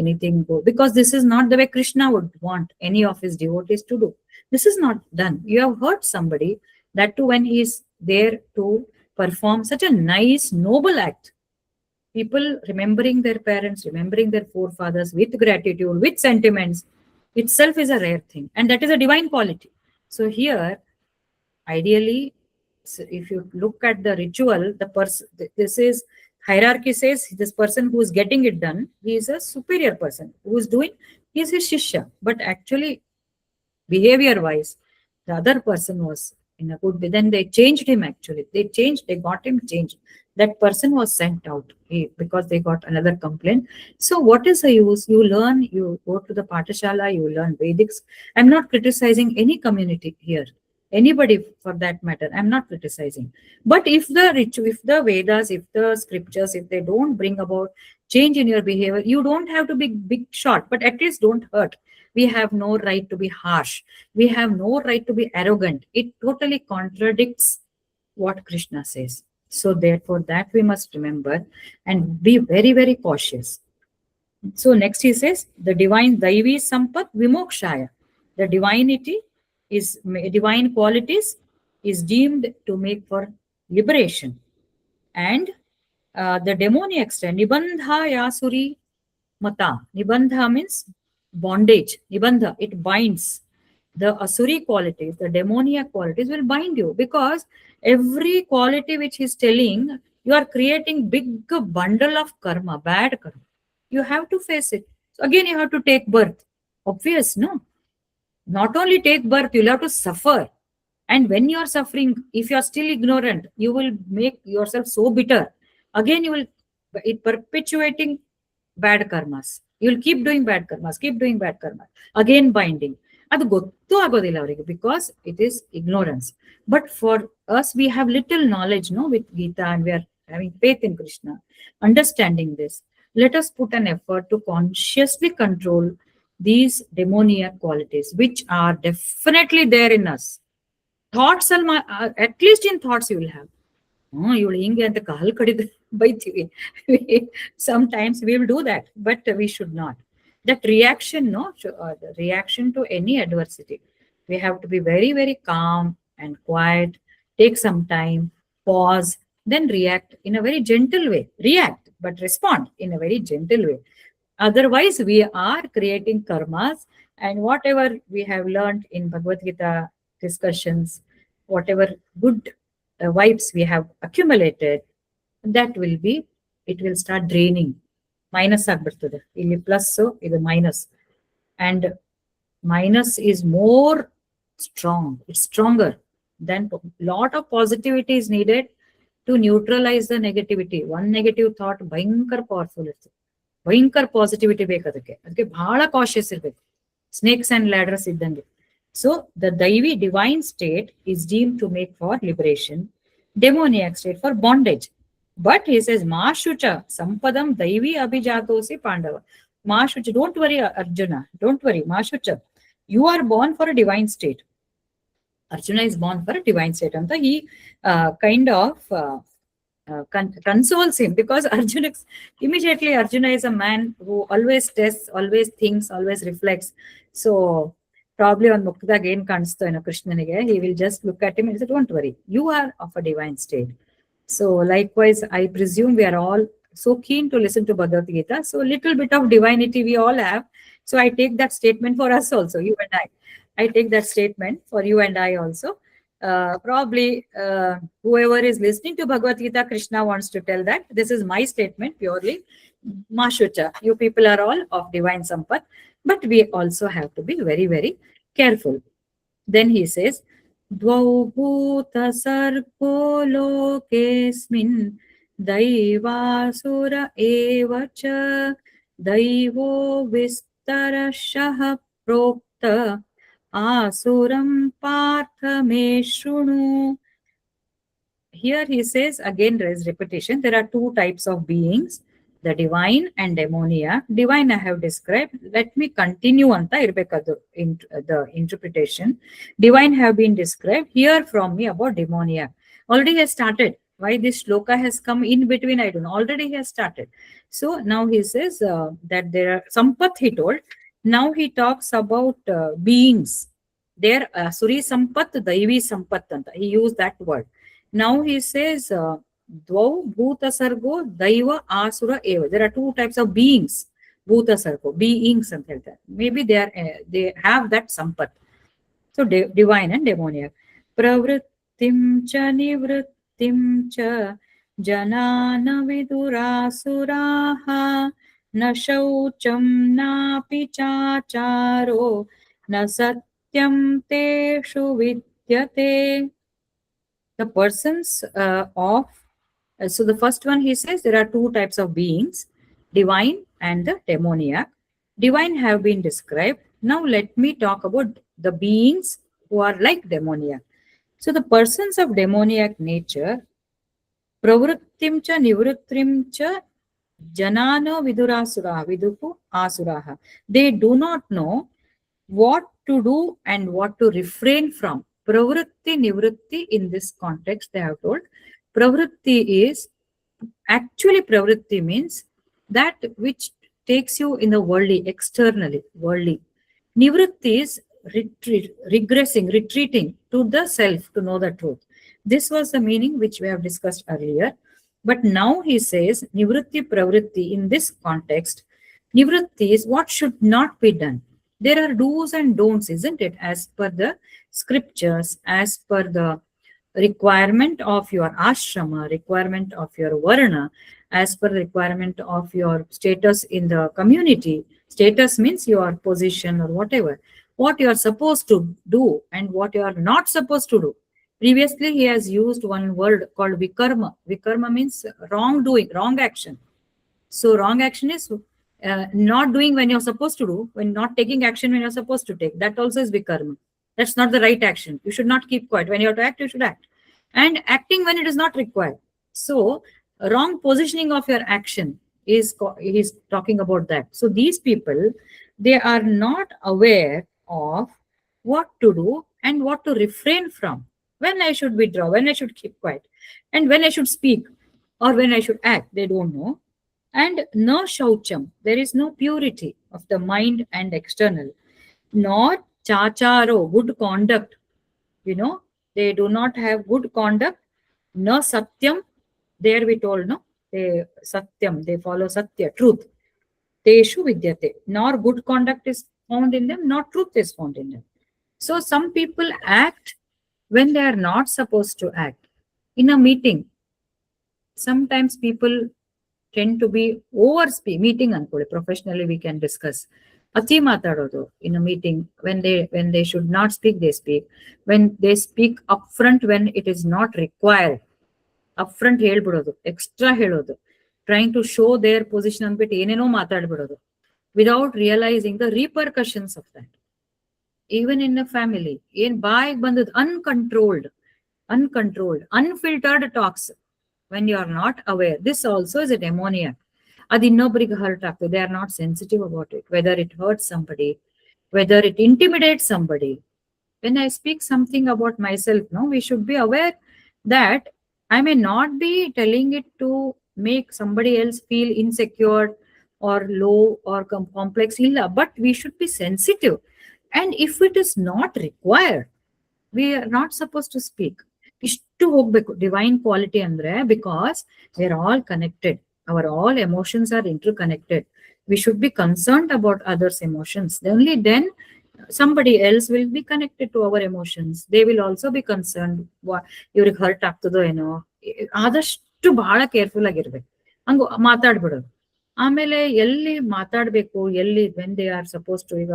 Speaker 1: anything go, because this is not the way Krishna would want any of his devotees to do. This is not done. You have heard somebody, that too when he is there to perform such a nice, noble act. People remembering their parents, remembering their forefathers with gratitude, with sentiments, itself is a rare thing. And that is a divine quality. So here, ideally, if you look at the ritual, the person, this is hierarchy says, this person who is getting it done, he is a superior person. Who is doing, he is his shishya. But actually, behavior wise, the other person was in a good way. Then they changed him actually. They got him changed. That person was sent out because they got another complaint. So what is the use? You learn, you go to the Patashala, you learn Vedics. I'm not criticizing any community here. Anybody for that matter, I'm not criticizing. But if the Vedas, if the scriptures, if they don't bring about change in your behavior, you don't have to be big shot, but at least don't hurt. We have no right to be harsh. We have no right to be arrogant. It totally contradicts what Krishna says. So therefore, that we must remember and be very, very cautious. So next he says, the divine Daivi Sampat Vimokshaya. The divinity is, divine qualities is deemed to make for liberation. And the demoniac stand, Nibandha Yasuri Mata. Nibandha means bondage. Nibandha, it binds. The asuri qualities, the demoniac qualities will bind you, because every quality which he's telling, you are creating big bundle of karma, bad karma. You have to face it. So again, you have to take birth. Obvious, no? Not only take birth, you'll have to suffer. And when you are suffering, if you are still ignorant, you will make yourself so bitter. Again, you will, it perpetuating bad karmas. You will keep doing bad karmas, again binding. ಅದು ಗೊತ್ತೂ ಆಗೋದಿಲ್ಲ ಅವರಿಗೆ, because it is ignorance. But for us, we have little knowledge, no, with Gita, and we are having faith in Krishna, understanding this. Let us put an effort to consciously control these demoniac qualities, which are definitely there in us. Thoughts, at least in thoughts, you will have. ಇವಳು ಹಿಂಗೆ ಅಂತ ಕಾಲು ಕಡಿದು ಬೈತೀವಿ. Sometimes we will do that, but we should not. That reaction, no, the reaction to any adversity, we have to be very, very calm and quiet, take some time, pause, then react in a very gentle way. React, but respond in a very gentle way. Otherwise, we are creating karmas, and whatever we have learned in Bhagavad Gita discussions, whatever good vibes we have accumulated, that will be, it will start draining. Minus ಆಗ್ಬಿಡ್ತದೆ. ಇಲ್ಲಿ plus, ಇದು minus. And minus is more strong. It's stronger. Then lot of positivity is needed to neutralize the negativity. One negative thought ಭಯಂಕರ powerful ಇರ್ತದೆ. ಭಯಂಕರ positivity ಬೇಕು ಅದಕ್ಕೆ. ಅದಕ್ಕೆ ಬಹಳ ಕಾಶಿಯಸ್ ಇರ್ಬೇಕು. ಸ್ನೇಕ್ಸ್ ಅಂಡ್ ಲ್ಯಾಡರ್ಸ್ ಇದ್ದಂಗೆ. So the Daivi divine state is deemed to make for liberation, demoniac state for bondage. But he says, Mashucha, Sampadam Daivi Abhijatosi Pandava. Mashucha, don't worry, Arjuna, don't worry, Mashucha. You are born for a divine state. Arjuna is born for a divine state. And he kind of consoles him, because Arjuna, immediately Arjuna is a man who always tests, always thinks, always reflects. So probably on Mukdag ಏನ್ ಕಾಣಿಸ್ತು ಏನೋ ಕೃಷ್ಣನಿಗೆ, he will just look at him and say, don't worry, you are of a divine state. So likewise, I presume we are all so keen to listen to Bhagavad Gita. So little bit of divinity we all have. So I take that statement for us also, you and I. I take that statement for you and I also. Probably whoever is listening to Bhagavad Gita, Krishna wants to tell that this is my statement purely. Mashucha, you people are all of divine sampat, but we also have to be very, very careful. Then he says, Dvau bhuta sargo lokesmin daivasura evacha daivo vistarashah prokta asuram partha me shrunu. Here he says, again there is repetition, there are two types of beings, the divine and demoniac. Divine I have described. Let me continue anta irbekadu in the interpretation. Divine have been described. Hear from me about demoniac. Already has started. Why this shloka has come in between, I don't know. Already he has started. So now he says that there are sampath, he told. Now he talks about beings. There Suri sampath, Daivi sampath anta. He used that word. Now he says Dvau bhuta sargo daiva asura eva. There are two types of beings. Bhuta sargo, beings ಅಂತ ಹೇಳ್ತಾರೆ. Maybe they have that sampath. So divine and demoniac. Pravrittim cha nivrittim cha janana vidurasuraha na shaucham napi chacharo na satyam teshu vidyate. The persons of so the first one, he says there are two types of beings, divine and the demoniac. Divine have been described. Now let me talk about the beings who are like demoniac. So the persons of demoniac nature, pravrittim cha nivrittim cha janana vidurasura viduhu asuraha. They do not know what to do and what to refrain from. Pravritti, nivritti, in this context they have told. Pravritti is, actually pravritti means that which takes you in the worldly, externally, worldly. Nivritti is regressing, retreating to the self to know the truth. This was the meaning which we have discussed earlier. But now he says, nivritti, pravritti, in this context, nivritti is what should not be done. There are do's and don'ts, isn't it? As per the scriptures, as per the requirement of your ashrama, requirement of your varna, as per the requirement of your status in the community. Status means your position or whatever. What you are supposed to do and what you are not supposed to do. Previously, he has used one word called vikarma. Vikarma means wrongdoing, wrong action. So wrong action is not doing when you're supposed to do, when not taking action when you're supposed to take, that also is vikarma. That's not the right action. You should not keep quiet. When you have to act, you should act. And acting when it is not required. So, wrong positioning of your action he's talking about that. So, these people, they are not aware of what to do and what to refrain from. When I should withdraw, when I should keep quiet, and when I should speak or when I should act, they don't know. And no shaucham, there is no purity of the mind and external, nor chacharo, good conduct. They do not have good conduct. No satyam, there we told, no, they satyam, they follow satya, truth. Teshu vidyate, nor good conduct is found in them, nor truth is found in them. So some people act when they are not supposed to act. In a meeting, sometimes people tend to be meeting ಅನ್ಕೊಳ್ಳಿ, professionally we can discuss. ಅತಿ ಮಾತಾಡೋದು in a meeting, when they should not speak, they speak. When they speak upfront when it is not required, upfront ಹೇಳ್ಬಿಡೋದು, extra ಹೇಳೋದು, trying to show their position ಅಂದ್ಬಿಟ್ಟು ಏನೇನೋ ಮಾತಾಡ್ಬಿಡೋದು without realizing the repercussions of that. Even in a family, ಏನ್ ಬಾಯಿಗೆ ಬಂದದ್ದು uncontrolled, unfiltered talks, when you are not aware, this also is a demoniac. Adi innobರಿಗೆ hurt ಆಗ್ತದೆ. They are not sensitive about it, whether it hurts somebody, whether it intimidates somebody. When I speak something about myself, no, we should be aware that I may not be telling it to make somebody else feel insecure or low or complex, illa, but we should be sensitive. And if it is not required, we are not supposed to speak. ಇಷ್ಟು ಹೋಗ್ಬೇಕು divine quality ಅಂದ್ರೆ, because we are all connected. Our all emotions are interconnected. We should be concerned about others' emotions. Only then somebody else will be connected to our emotions. They will also be concerned. ಇವ್ರಿಗೆ hurt ಆಗ್ತದೋ ಏನೋ. ಆದಷ್ಟು ಬಹಳ careful ಆಗಿರ್ಬೇಕು. ಹಂಗ ಮಾತಾಡ್ಬಿಡೋದು. ಆಮೇಲೆ ಎಲ್ಲಿ ಮಾತಾಡ್ಬೇಕು, ಎಲ್ಲಿ when they are suppose to, ಈಗ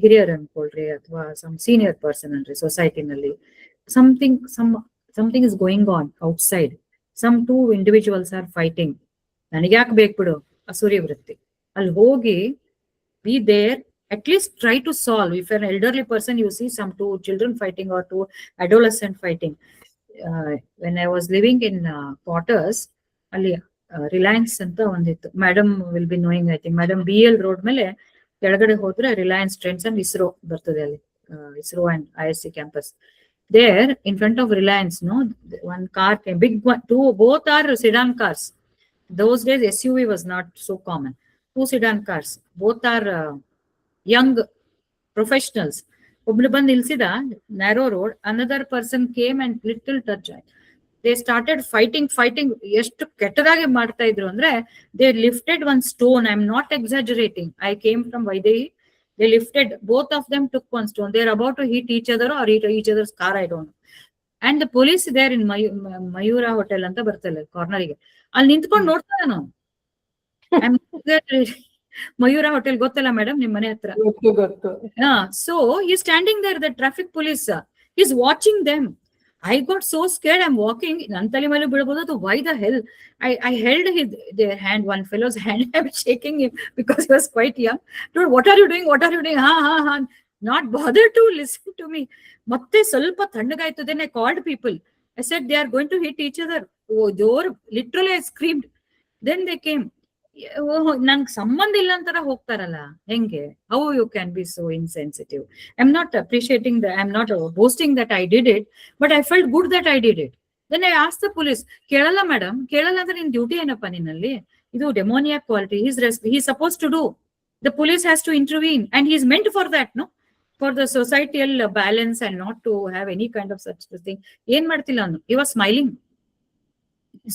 Speaker 1: ಹಿರಿಯರ್ ಅನ್ಕೊಳ್ರಿ ಅಥವಾ ಸಮ್ ಸೀನಿಯರ್ ಪರ್ಸನ್ ಅನ್ರಿ ಸೊಸೈಟಿನಲ್ಲಿ, something is going on outside. Some two individuals are fighting. ನನಗೆ ಯಾಕೆ ಬೇಕು ಬಿಡು, ಅಸೂರಿ ವೃತ್ತಿ. ಅಲ್ಲಿ ಹೋಗಿ be there, at least try to solve. If an elderly person, you see some two children fighting or two adolescent fighting. When I was living in quarters, ಅಲ್ಲಿ ರಿಲಯನ್ಸ್ ಅಂತ ಒಂದಿತ್ತು. Madam will be knowing, I think. Madam BL road ಮೇಲೆ ಕೆಳಗಡೆ ಹೋದ್ರೆ Reliance trends and ISRO ಬರ್ತದೆ ಅಲ್ಲಿ. ISRO and ISC campus. There, in front of Reliance, no, one car came, big one, both are sedan cars. Those days, SUV was not so common. Two sedan cars, both are young professionals. ಒಬ್ಳು ಬಂದು ನಿಲ್ಸಿದ, narrow road. Another person came and little touch. They started fighting. ಎಷ್ಟು ಕೆಟ್ಟದಾಗಿ ಮಾಡ್ತಾ ಇದ್ರು ಅಂದ್ರೆ, they lifted one stone. I'm not exaggerating. I came from Vaidehi. They lifted, both of them took one stone. They're about to hit each other or hit each other's car, I don't know. And the police there in Mayura Hotel anta ಬರ್ತಲ್ಲ ಕಾರ್ನರಿಗೆ, ಅಲ್ಲಿ ನಿಂತ್ಕೊಂಡು ನೋಡ್ತಾರೆ. ನಾವು Mayura Hotel ಗೊತ್ತಲ್ಲ madam, ನಿಮ್ ಮನೆ ಹತ್ರ? So he's standing there, the traffic police, he's watching them. I got so scared. I'm walking. Nantali malu bidabodadu. Why the hell? I held their hand, one fellow's hand. I was shaking him because he was quite young. Dude, what are you doing? What are you doing? Ha. Not bothered to listen to me. Matte ಸ್ವಲ್ಪ ತಣ್ಣಗಾಯ್ತು. Then I called people. I said they are going to hit each other. Oh, literally I screamed. Then they came. ನಂಗೆ ಸಂಬಂಧ ಇಲ್ಲ ಅಂತಾರ ಹೋಗ್ತಾರಲ್ಲ, ಹೆಂಗೆ? How you can be so insensitive? I'm not appreciating that. I'm not boasting that I did it, but I felt good that I did it. Then I asked the police, ಕೇಳಲ್ಲ madam, ಕೇಳಲ್ಲ ಅಂದ್ರೆ ನಿನ್ duty ಏನಪ್ಪ ನಿನ್ನಲ್ಲಿ? ಇದು demoniac quality. He's supposed to do. The police has to intervene, and he's meant for that, no? For the societal balance and not to have any kind of such thing. ಏನ್ ಮಾಡ್ತಿಲ್ಲ ಅವನು? He was smiling.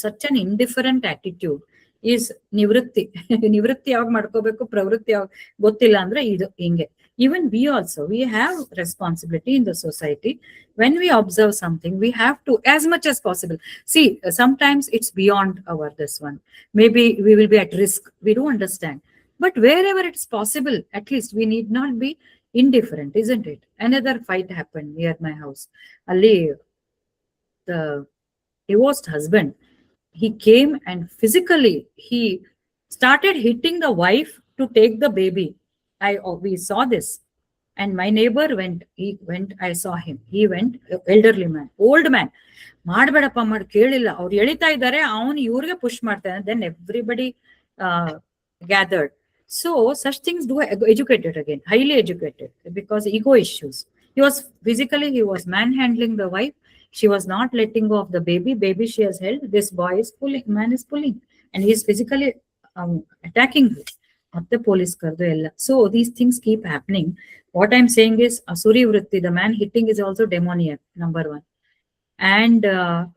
Speaker 1: Such an indifferent attitude is ನಿವೃತ್ತಿ. ನಿವೃತ್ತಿ ಯಾವಾಗ ಮಾಡ್ಕೋಬೇಕು, ಪ್ರವೃತ್ತಿ ಯಾವಾಗ ಗೊತ್ತಿಲ್ಲ ಅಂದ್ರೆ ಇದು ಹಿಂಗೆ. Even we also, we have responsibility in the society. When we observe something, we have to, as much as possible. See, sometimes it's beyond this one. Maybe we will be at risk. We don't understand. But wherever it's possible, at least we need not be indifferent, isn't it? Another fight happened near my house. Ali, the divorced husband, he came and physically he started hitting the wife to take the baby. We saw this. And my neighbor went, he went, I saw him. He went, elderly man, old man. ಮಾಡ್ಬೇಡಪ್ಪ ಮಾಡಿ ಕೇಳಿಲ್ಲ ಅವ್ರು ಎಳಿತಾ ಇದ್ದಾರೆ ಅವನು ಇವ್ರಿಗೆ push ಮಾಡ್ತಾನೆ then everybody gathered. So such things do educated again, highly educated, because ego issues. He was physically, he was manhandling the wife. She was not letting go of the baby. Baby she has held. This boy is pulling, man is pulling, and he is physically attacking her. ಮತ್ತೆ police kardu ella. So these things keep happening. What I'm saying is asuri vritti, the man hitting is also demoniac, number one. And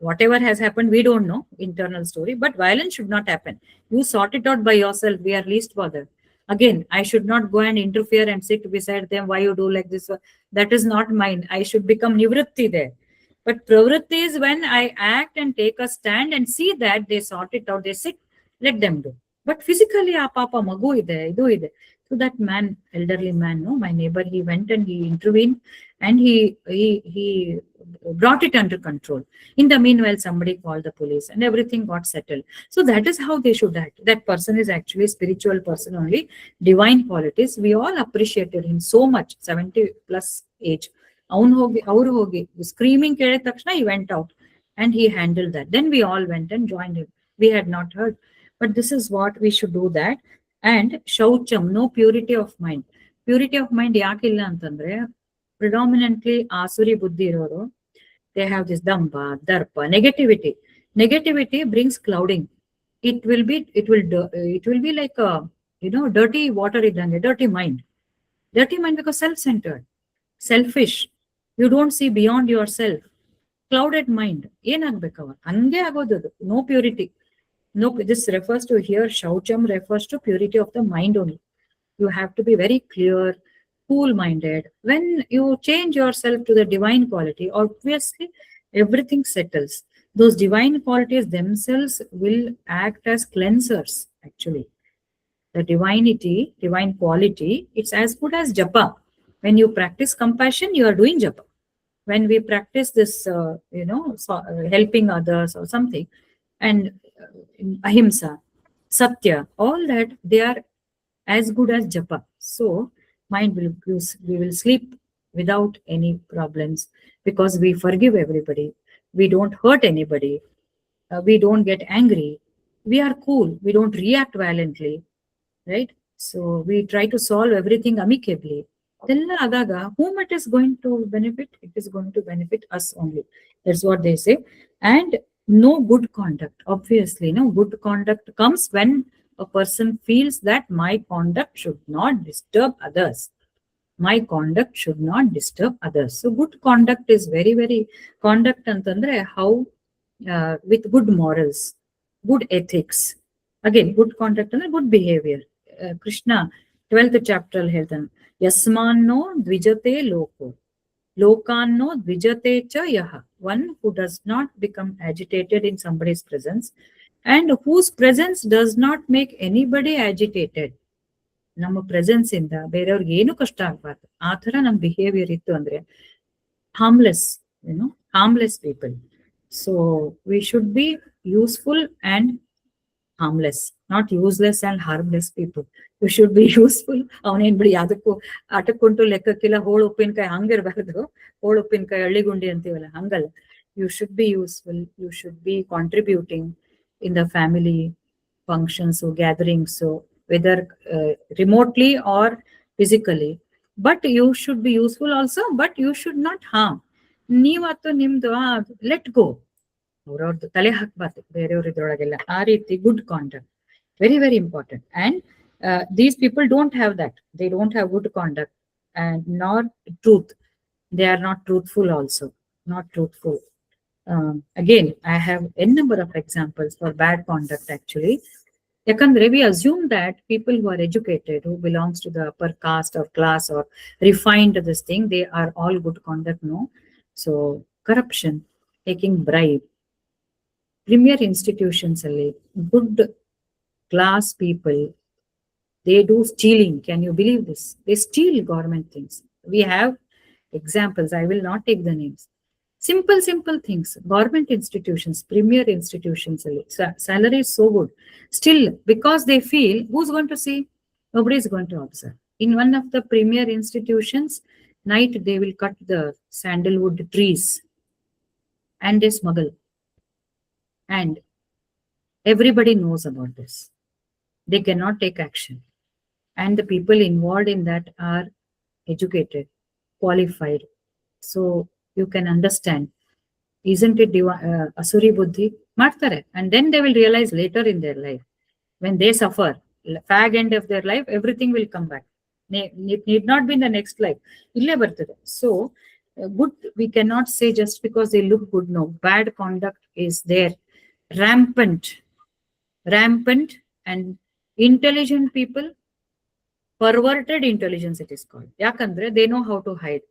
Speaker 1: whatever has happened, we don't know internal story, but violence should not happen. You sort it out by yourself. We are least bothered. Again, I should not go and interfere and sit beside them. Why you do like this? That is not mine. I should become nivritti there. But pravritti is when I act and take a stand and see that they sort it out. They sit, let them do. But physically, papa magu ide, idu ide. So that man, elderly man, no, my neighbor, he went and he intervened, and he brought it under control. In the meanwhile, somebody called the police and everything got settled. So that is how they should act. That person is actually a spiritual person only, divine qualities. We all appreciated him so much, 70 plus age. ಅವರು ಹೋಗಿ screaming ಕೇಳಿದ ತಕ್ಷಣ he went out and he handled that. Then we all went and joined him. We had not heard. But this is what we should do that. And shaucham, no purity of mind. Purity of mind ಯಾಕಿಲ್ಲ ಅಂತಂದ್ರೆ predominantly asuri buddhi iroru, they have this damba, darpa, negativity. Negativity brings clouding. It will be like a, dirty water idange, dirty mind. Dirty mind because self-centered, selfish. You don't see beyond yourself. Clouded mind. ಏನಾಗ್ಬೇಕವ ಹಂಗೆ ಆಗೋದು. No purity. No, this refers to here, shaucham refers to purity of the mind only. You have to be very clear, cool-minded. When you change yourself to the divine quality, obviously everything settles. Those divine qualities themselves will act as cleansers, actually. The divinity, divine quality, it's as good as japa. When you practice compassion, you are doing japa. When we practice this, helping others or something, and ahimsa, satya, all that, they are as good as japa. So we will sleep without any problems because we forgive everybody. We don't hurt anybody. We don't get angry. We are cool. We don't react violently, right? So we try to solve everything amicably. Then adaga, whom it is going to benefit? It is going to benefit us only. That's what they say. And no good conduct. Obviously, no good conduct comes when a person feels that my conduct should not disturb others. My conduct should not disturb others. So good conduct is very, very, conduct antandre how, with good morals, good ethics. Again, good conduct and good behavior. Krishna 12th chapter ಹೇಳ್ತಾನೆ, ಯಸ್ಮಾನ್ನೋ ದ್ವಿಜತೆ ಲೋಕೋ lokano dvijate cha yaha. One who does not become agitated in somebody's presence and whose presence does not make anybody agitated. ನಮ್ಮ presence ಇಂದ ಬೇರೆಯವ್ರಿಗೆ ಏನು ಕಷ್ಟ ಆಗ್ಬಾರ್ದು. ಆ ತರ ನಮ್ ಬಿಹೇವಿಯರ್ ಇತ್ತು ಅಂದ್ರೆ harmless, harmless people. So we should be useful and harmless, not useless and harmless people. You should be useful. ಅವನೇನ್ ಬಿಡಿ ಅದಕ್ಕೂ ಆಟಕ್ಕುಂಟು ಲೆಕ್ಕಕ್ಕಿಲ್ಲ, ಹೋಳು ಉಪ್ಪಿನಕಾಯಿ ಹಂಗಿರ್ಬಾರ್ದು. ಹೋಳು ಉಪ್ಪಿನಕಾಯಿ ಹಳ್ಳಿಗುಂಡಿ ಅಂತೀವಲ್ಲ, ಹಂಗಲ್ಲ. You should be useful. You should be contributing in the family functions or gatherings, so whether remotely or physically. But you should be useful also, but you should not harm. ನೀವತ್ತು ನಿಮ್ದು let go. ಅವ್ರವ್ರದ್ದು ತಲೆ ಹಾಕ್ಬಾರ್ದು ಬೇರೆಯವ್ರ ಇದ್ರೊಳಗೆಲ್ಲ. ಆ ರೀತಿ good conduct, very, very important. And these people don't have that. They don't have good conduct and nor truth. They are not truthful also, not truthful. Again, I have a number of examples for bad conduct actually. Yakandre, we assume that people who are educated, who belongs to the upper caste or class or refined this thing, they are all good conduct. No. So corruption, taking bribe, premier institutions, good class people, they do stealing. Can you believe this? They steal government things. We have examples. I will not take the names. Simple things. Government institutions, premier institutions, salary is so good. Still, because they feel, who's going to see? Nobody is going to observe. In one of the premier institutions, night they will cut the sandalwood trees and they smuggle. And everybody knows about this. They cannot take action. And the people involved in that are educated, qualified. So you can understand. Isn't it Asuri Buddhi? Martare. And then they will realize later in their life, when they suffer, fag end of their life, everything will come back. It need not be in the next life. Ille bartade. So, good, we cannot say just because they look good. No, bad conduct is there. Rampant, and intelligent people, perverted intelligence it is called. Yakandre, they know how to hide.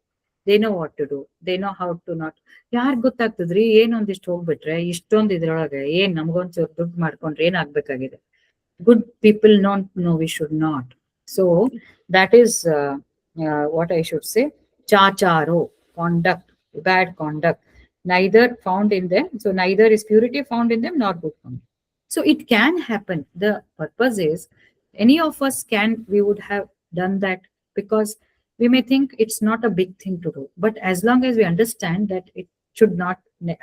Speaker 1: They know what to do. They know how to not. ಯಾರು ಗೊತ್ತಾಗ್ತದ್ರಿ ಏನೊಂದಿಷ್ಟು ಹೋಗ್ಬಿಟ್ರೆ ಇಷ್ಟೊಂದು ಇದ್ರೊಳಗೆ ಏನ್ ನಮಗೊಂಚೂರು ದುಡ್ಡು ಮಾಡ್ಕೊಂಡ್ರೆ ಏನಾಗ್ಬೇಕಾಗಿದೆ. Good people don't know we should not. So that is what I should say. Chacharo, conduct, bad conduct, neither found in them. So neither is purity found in them nor good conduct. So it can happen. The purpose is any of us we would have done that, because we may think it's not a big thing to do, but as long as we understand that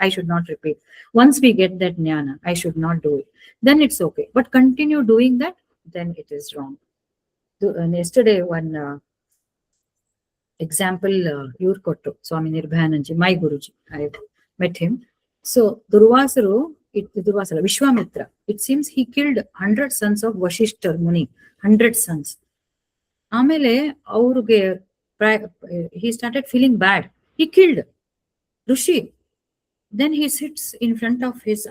Speaker 1: I should not repeat. Once we get that jnana, I should not do it, then it's okay. But continue doing that, then it is wrong. Yesterday, one example, Yurkotto, Swami Nirbhayananji, my Guruji, I met him. So, Vishwamitra, it seems he killed 100 sons of Vashishta Muni, 100 sons. ಆಮೇಲೆ ಅವ್ರಿಗೆ he started feeling bad. He killed Rishi. Then he sits in front of his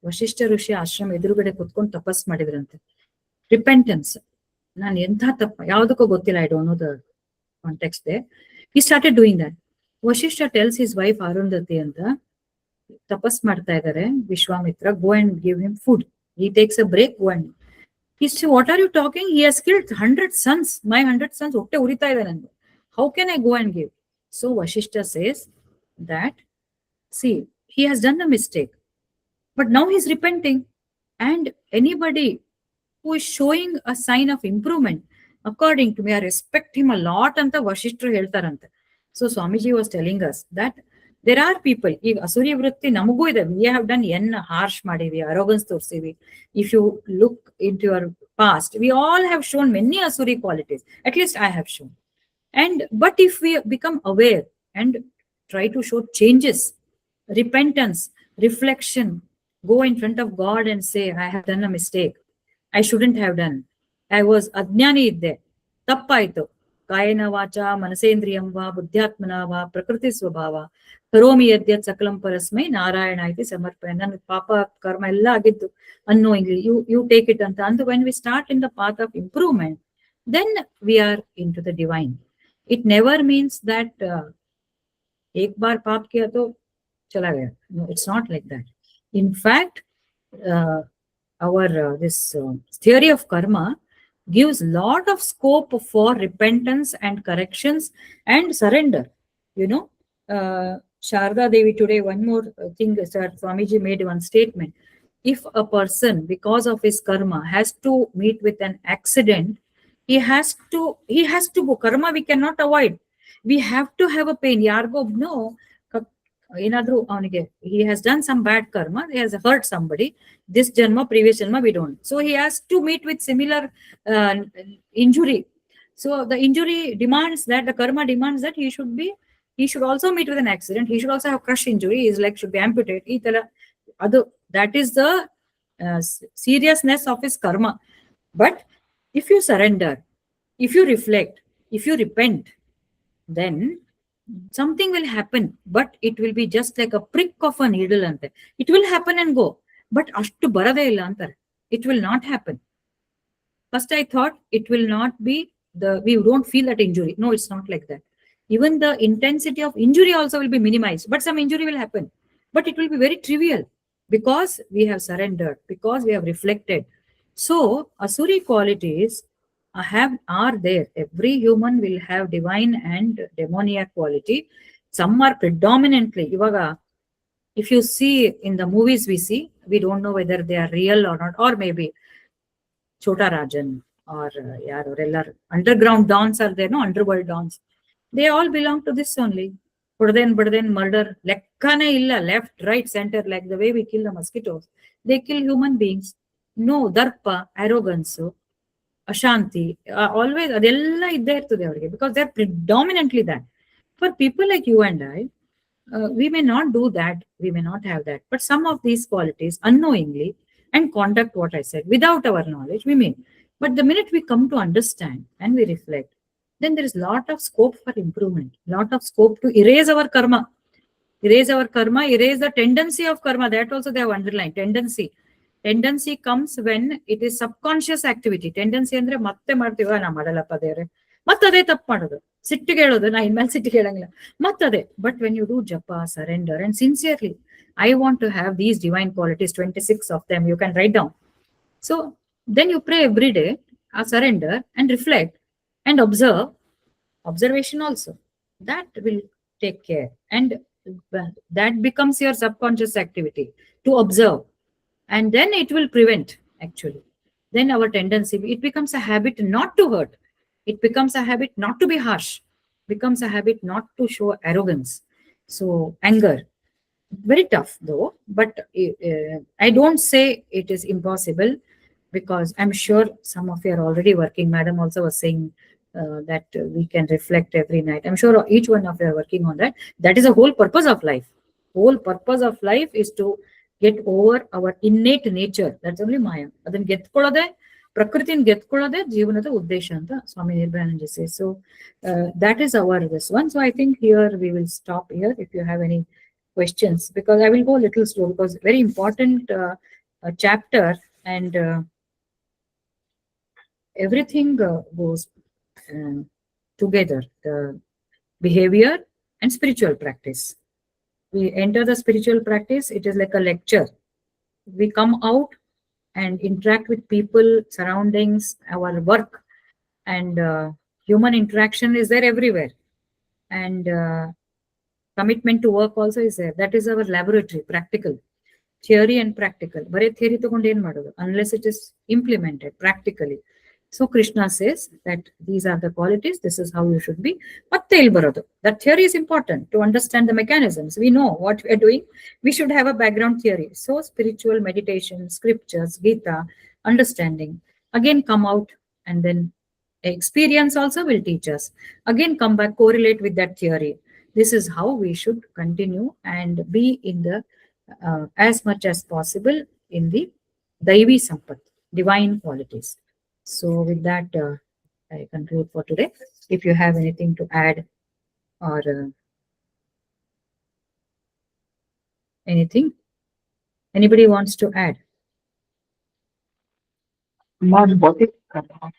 Speaker 1: Vashishta Rishi ashram ಎದುರುಗಡೆ ಕುತ್ಕೊಂಡು ತಪಸ್ ಮಾಡಿದ್ರಂತೆ. Repentance. ನಾನು ಎಂಥ ತಪ್ಪ ಯಾವುದಕ್ಕೂ ಗೊತ್ತಿಲ್ಲ, I don't know the context there. He started doing that. Vashishta tells his wife Arundhati ಅಂತ, ತಪಸ್ ಮಾಡ್ತಾ ಇದ್ದಾರೆ Vishwamitra, go and give him food. He takes a break, go and he said, what are you talking? He has killed 100 sons. My 100 sons. How can I go and give? So Vashishta says that, see, he has done a mistake, but now he's repenting. And anybody who is showing a sign of improvement, according to me, I respect him a lot. Anta Vashishta heltarante. So Swamiji was telling us that there are people, ಈಗ ಅಸುರಿ ವೃತ್ತಿ ನಮಗೂ ಇದೆ. We have done harsh ಮಾಡಿವಿ, arrogance ತೋರಿಸಿವಿ. If you look into your past, we all have shown many asuri qualities. At least I have shown. But if we become aware and try to show changes, repentance, reflection, go in front of God and say, I have done a mistake. I shouldn't have done. I was ಅಜ್ಞಾನಿ ಇದ್ದೆ, ತಪ್ಪಾಯ್ತು. ಕಾಯನ ವಾಚ ಮನಸೇಂದ್ರಿಯಂ ವಾ ಬುದ್ಧ್ಯಾತ್ಮನ ವಾ ಪ್ರಕೃತಿ ಸ್ವಭಾವ ಕರೋಮಿ ಯದ್ಯತ್ ಸಕಲಂ ಪರಸ್ಮೈ ನಾರಾಯಣ ಇತಿ ಸಮರ್ಪಣೆ. ನನ್ನ ಪಾಪ ಕರ್ಮ ಎಲ್ಲ ಆಗಿದ್ದು unknowingly, you take it anta. And when we start in the path of improvement, then we are into the divine. It never means that ek baar paap kiya to chala gaya. No, it's not like that. In fact, our this theory of karma gives lot of scope for repentance and corrections and surrender. You know, Sharda Devi today, one more thing, Sir Swamiji made one statement. If a person, because of his karma, has to meet with an accident, he has to go. Karma we cannot avoid. We have to have a pain. Yargo no. ಏನಾದ್ರೂ ಅವನಿಗೆ he has done some bad karma, he has hurt somebody, this janma, previous janma, we don't. So he has to meet with similar injury. So the injury demands that, the karma demands that he should also meet with an accident. He should also have crush injury. His leg should be amputated. That is the seriousness of his karma. But if you surrender, if you reflect, if you repent, then something will happen, but it will be just like a prick of a needle ante. It will happen and go, but ashtu barade illa antare. It will not happen. First I thought it will not be we don't feel that injury. No, it's not like that. Even the intensity of injury also will be minimized, but some injury will happen, but it will be very trivial because we have surrendered, because we have reflected. So asuri qualities are there. Every human will have divine and demoniac quality. Some are predominantly, ivaga If you see in the movies we see, we don't know whether they are real or not, or maybe Chota Rajan or yaroreller underground dons are there, no underworld dons. They all belong to this only. But then murder, lekkane illa, left, right, center, like the way we kill the mosquitoes. They kill human beings. No, darpa, arrogance, Ashanti, always ಅದೆಲ್ಲ ಇದ್ದೇ ಇರ್ತದೆ ಅವರಿಗೆ, because they're predominantly that. For people like you and I, we may not do that, we may not have that, but some of these qualities unknowingly and conduct what I said without our knowledge, we may. But the minute we come to understand and we reflect, then there is lot of scope for improvement, lot of scope to erase our karma, erase the tendency of karma. That also they have underlined. Tendency comes when it is subconscious activity. Tendency ಅಂದ್ರೆ ಮತ್ತೆ ಮಾಡ್ತೀವ, ನಾ ಮಾಡಲ್ಲಪ್ಪ ದೇವ್ರೆ, ಮತ್ತದೇ ತಪ್ಪು ಮಾಡೋದು, ಸಿಟ್ಟಿಗೆ ಹೇಳೋದು, ನಾ ಇನ್ಮೇಲೆ ಸಿಟ್ಟಿಗೆ ಹೇಳಂಗಿಲ್ಲ, ಮತ್ತದೇ. ಬಟ್ ವೆನ್ ಯು ಡೂ ಜಪ, surrender and sincerely, I want to have these divine qualities, 26 of them, you can write down. So then you pray every day, surrender and reflect and observe. Observation also, that will take care, and that becomes your subconscious activity to observe, and then it will prevent actually. Then our tendency, it becomes a habit not to hurt, it becomes a habit not to be harsh, becomes a habit not to show arrogance. So anger, very tough though, but I don't say it is impossible, because I'm sure some of you are already working. Madam also was saying that we can reflect every night. I'm sure each one of you are working on that. That is the whole purpose of life. Whole purpose of life is to get over our innate nature. That's only Maya. ಅದನ್ನ ಗೆದ್ಕೊಳ್ಳೋದೆ, ಪ್ರಕೃತಿನ ಗೆದ್ಕೊಳ್ಳೋದೆ ಜೀವನದ ಉದ್ದೇಶ ಅಂತ ಸ್ವಾಮಿ Nirbhayananda says. So that is our this one. So I think here we will stop here. If you have any questions, because I will go a little slow, because very important chapter, and everything goes together, the behavior and spiritual practice. We enter the spiritual practice, it is like a lecture. We come out and interact with people, surroundings, our work, and human interaction is there everywhere, and commitment to work also is there. That is our laboratory, practical. Theory and practical. Bare theory ತಗೊಂಡು ಏನ್ ಮಾಡೋದು, unless it is implemented practically. So Krishna says that these are the qualities, this is how you should be. ಮತ್ತೆ ಇಲ್ಲಿ ಬರೋದು, that theory is important to understand the mechanisms. We know what we are doing, we should have a background theory. So spiritual meditation, scriptures, Gita, understanding, again come out, and then experience also will teach us, again come back, correlate with that theory. This is how we should continue and be in the as much as possible in the Daivi Sampat, divine qualities. So with that, I conclude for today. If you have anything to add or anything, anybody wants to add?
Speaker 2: Ma'am, what is karma?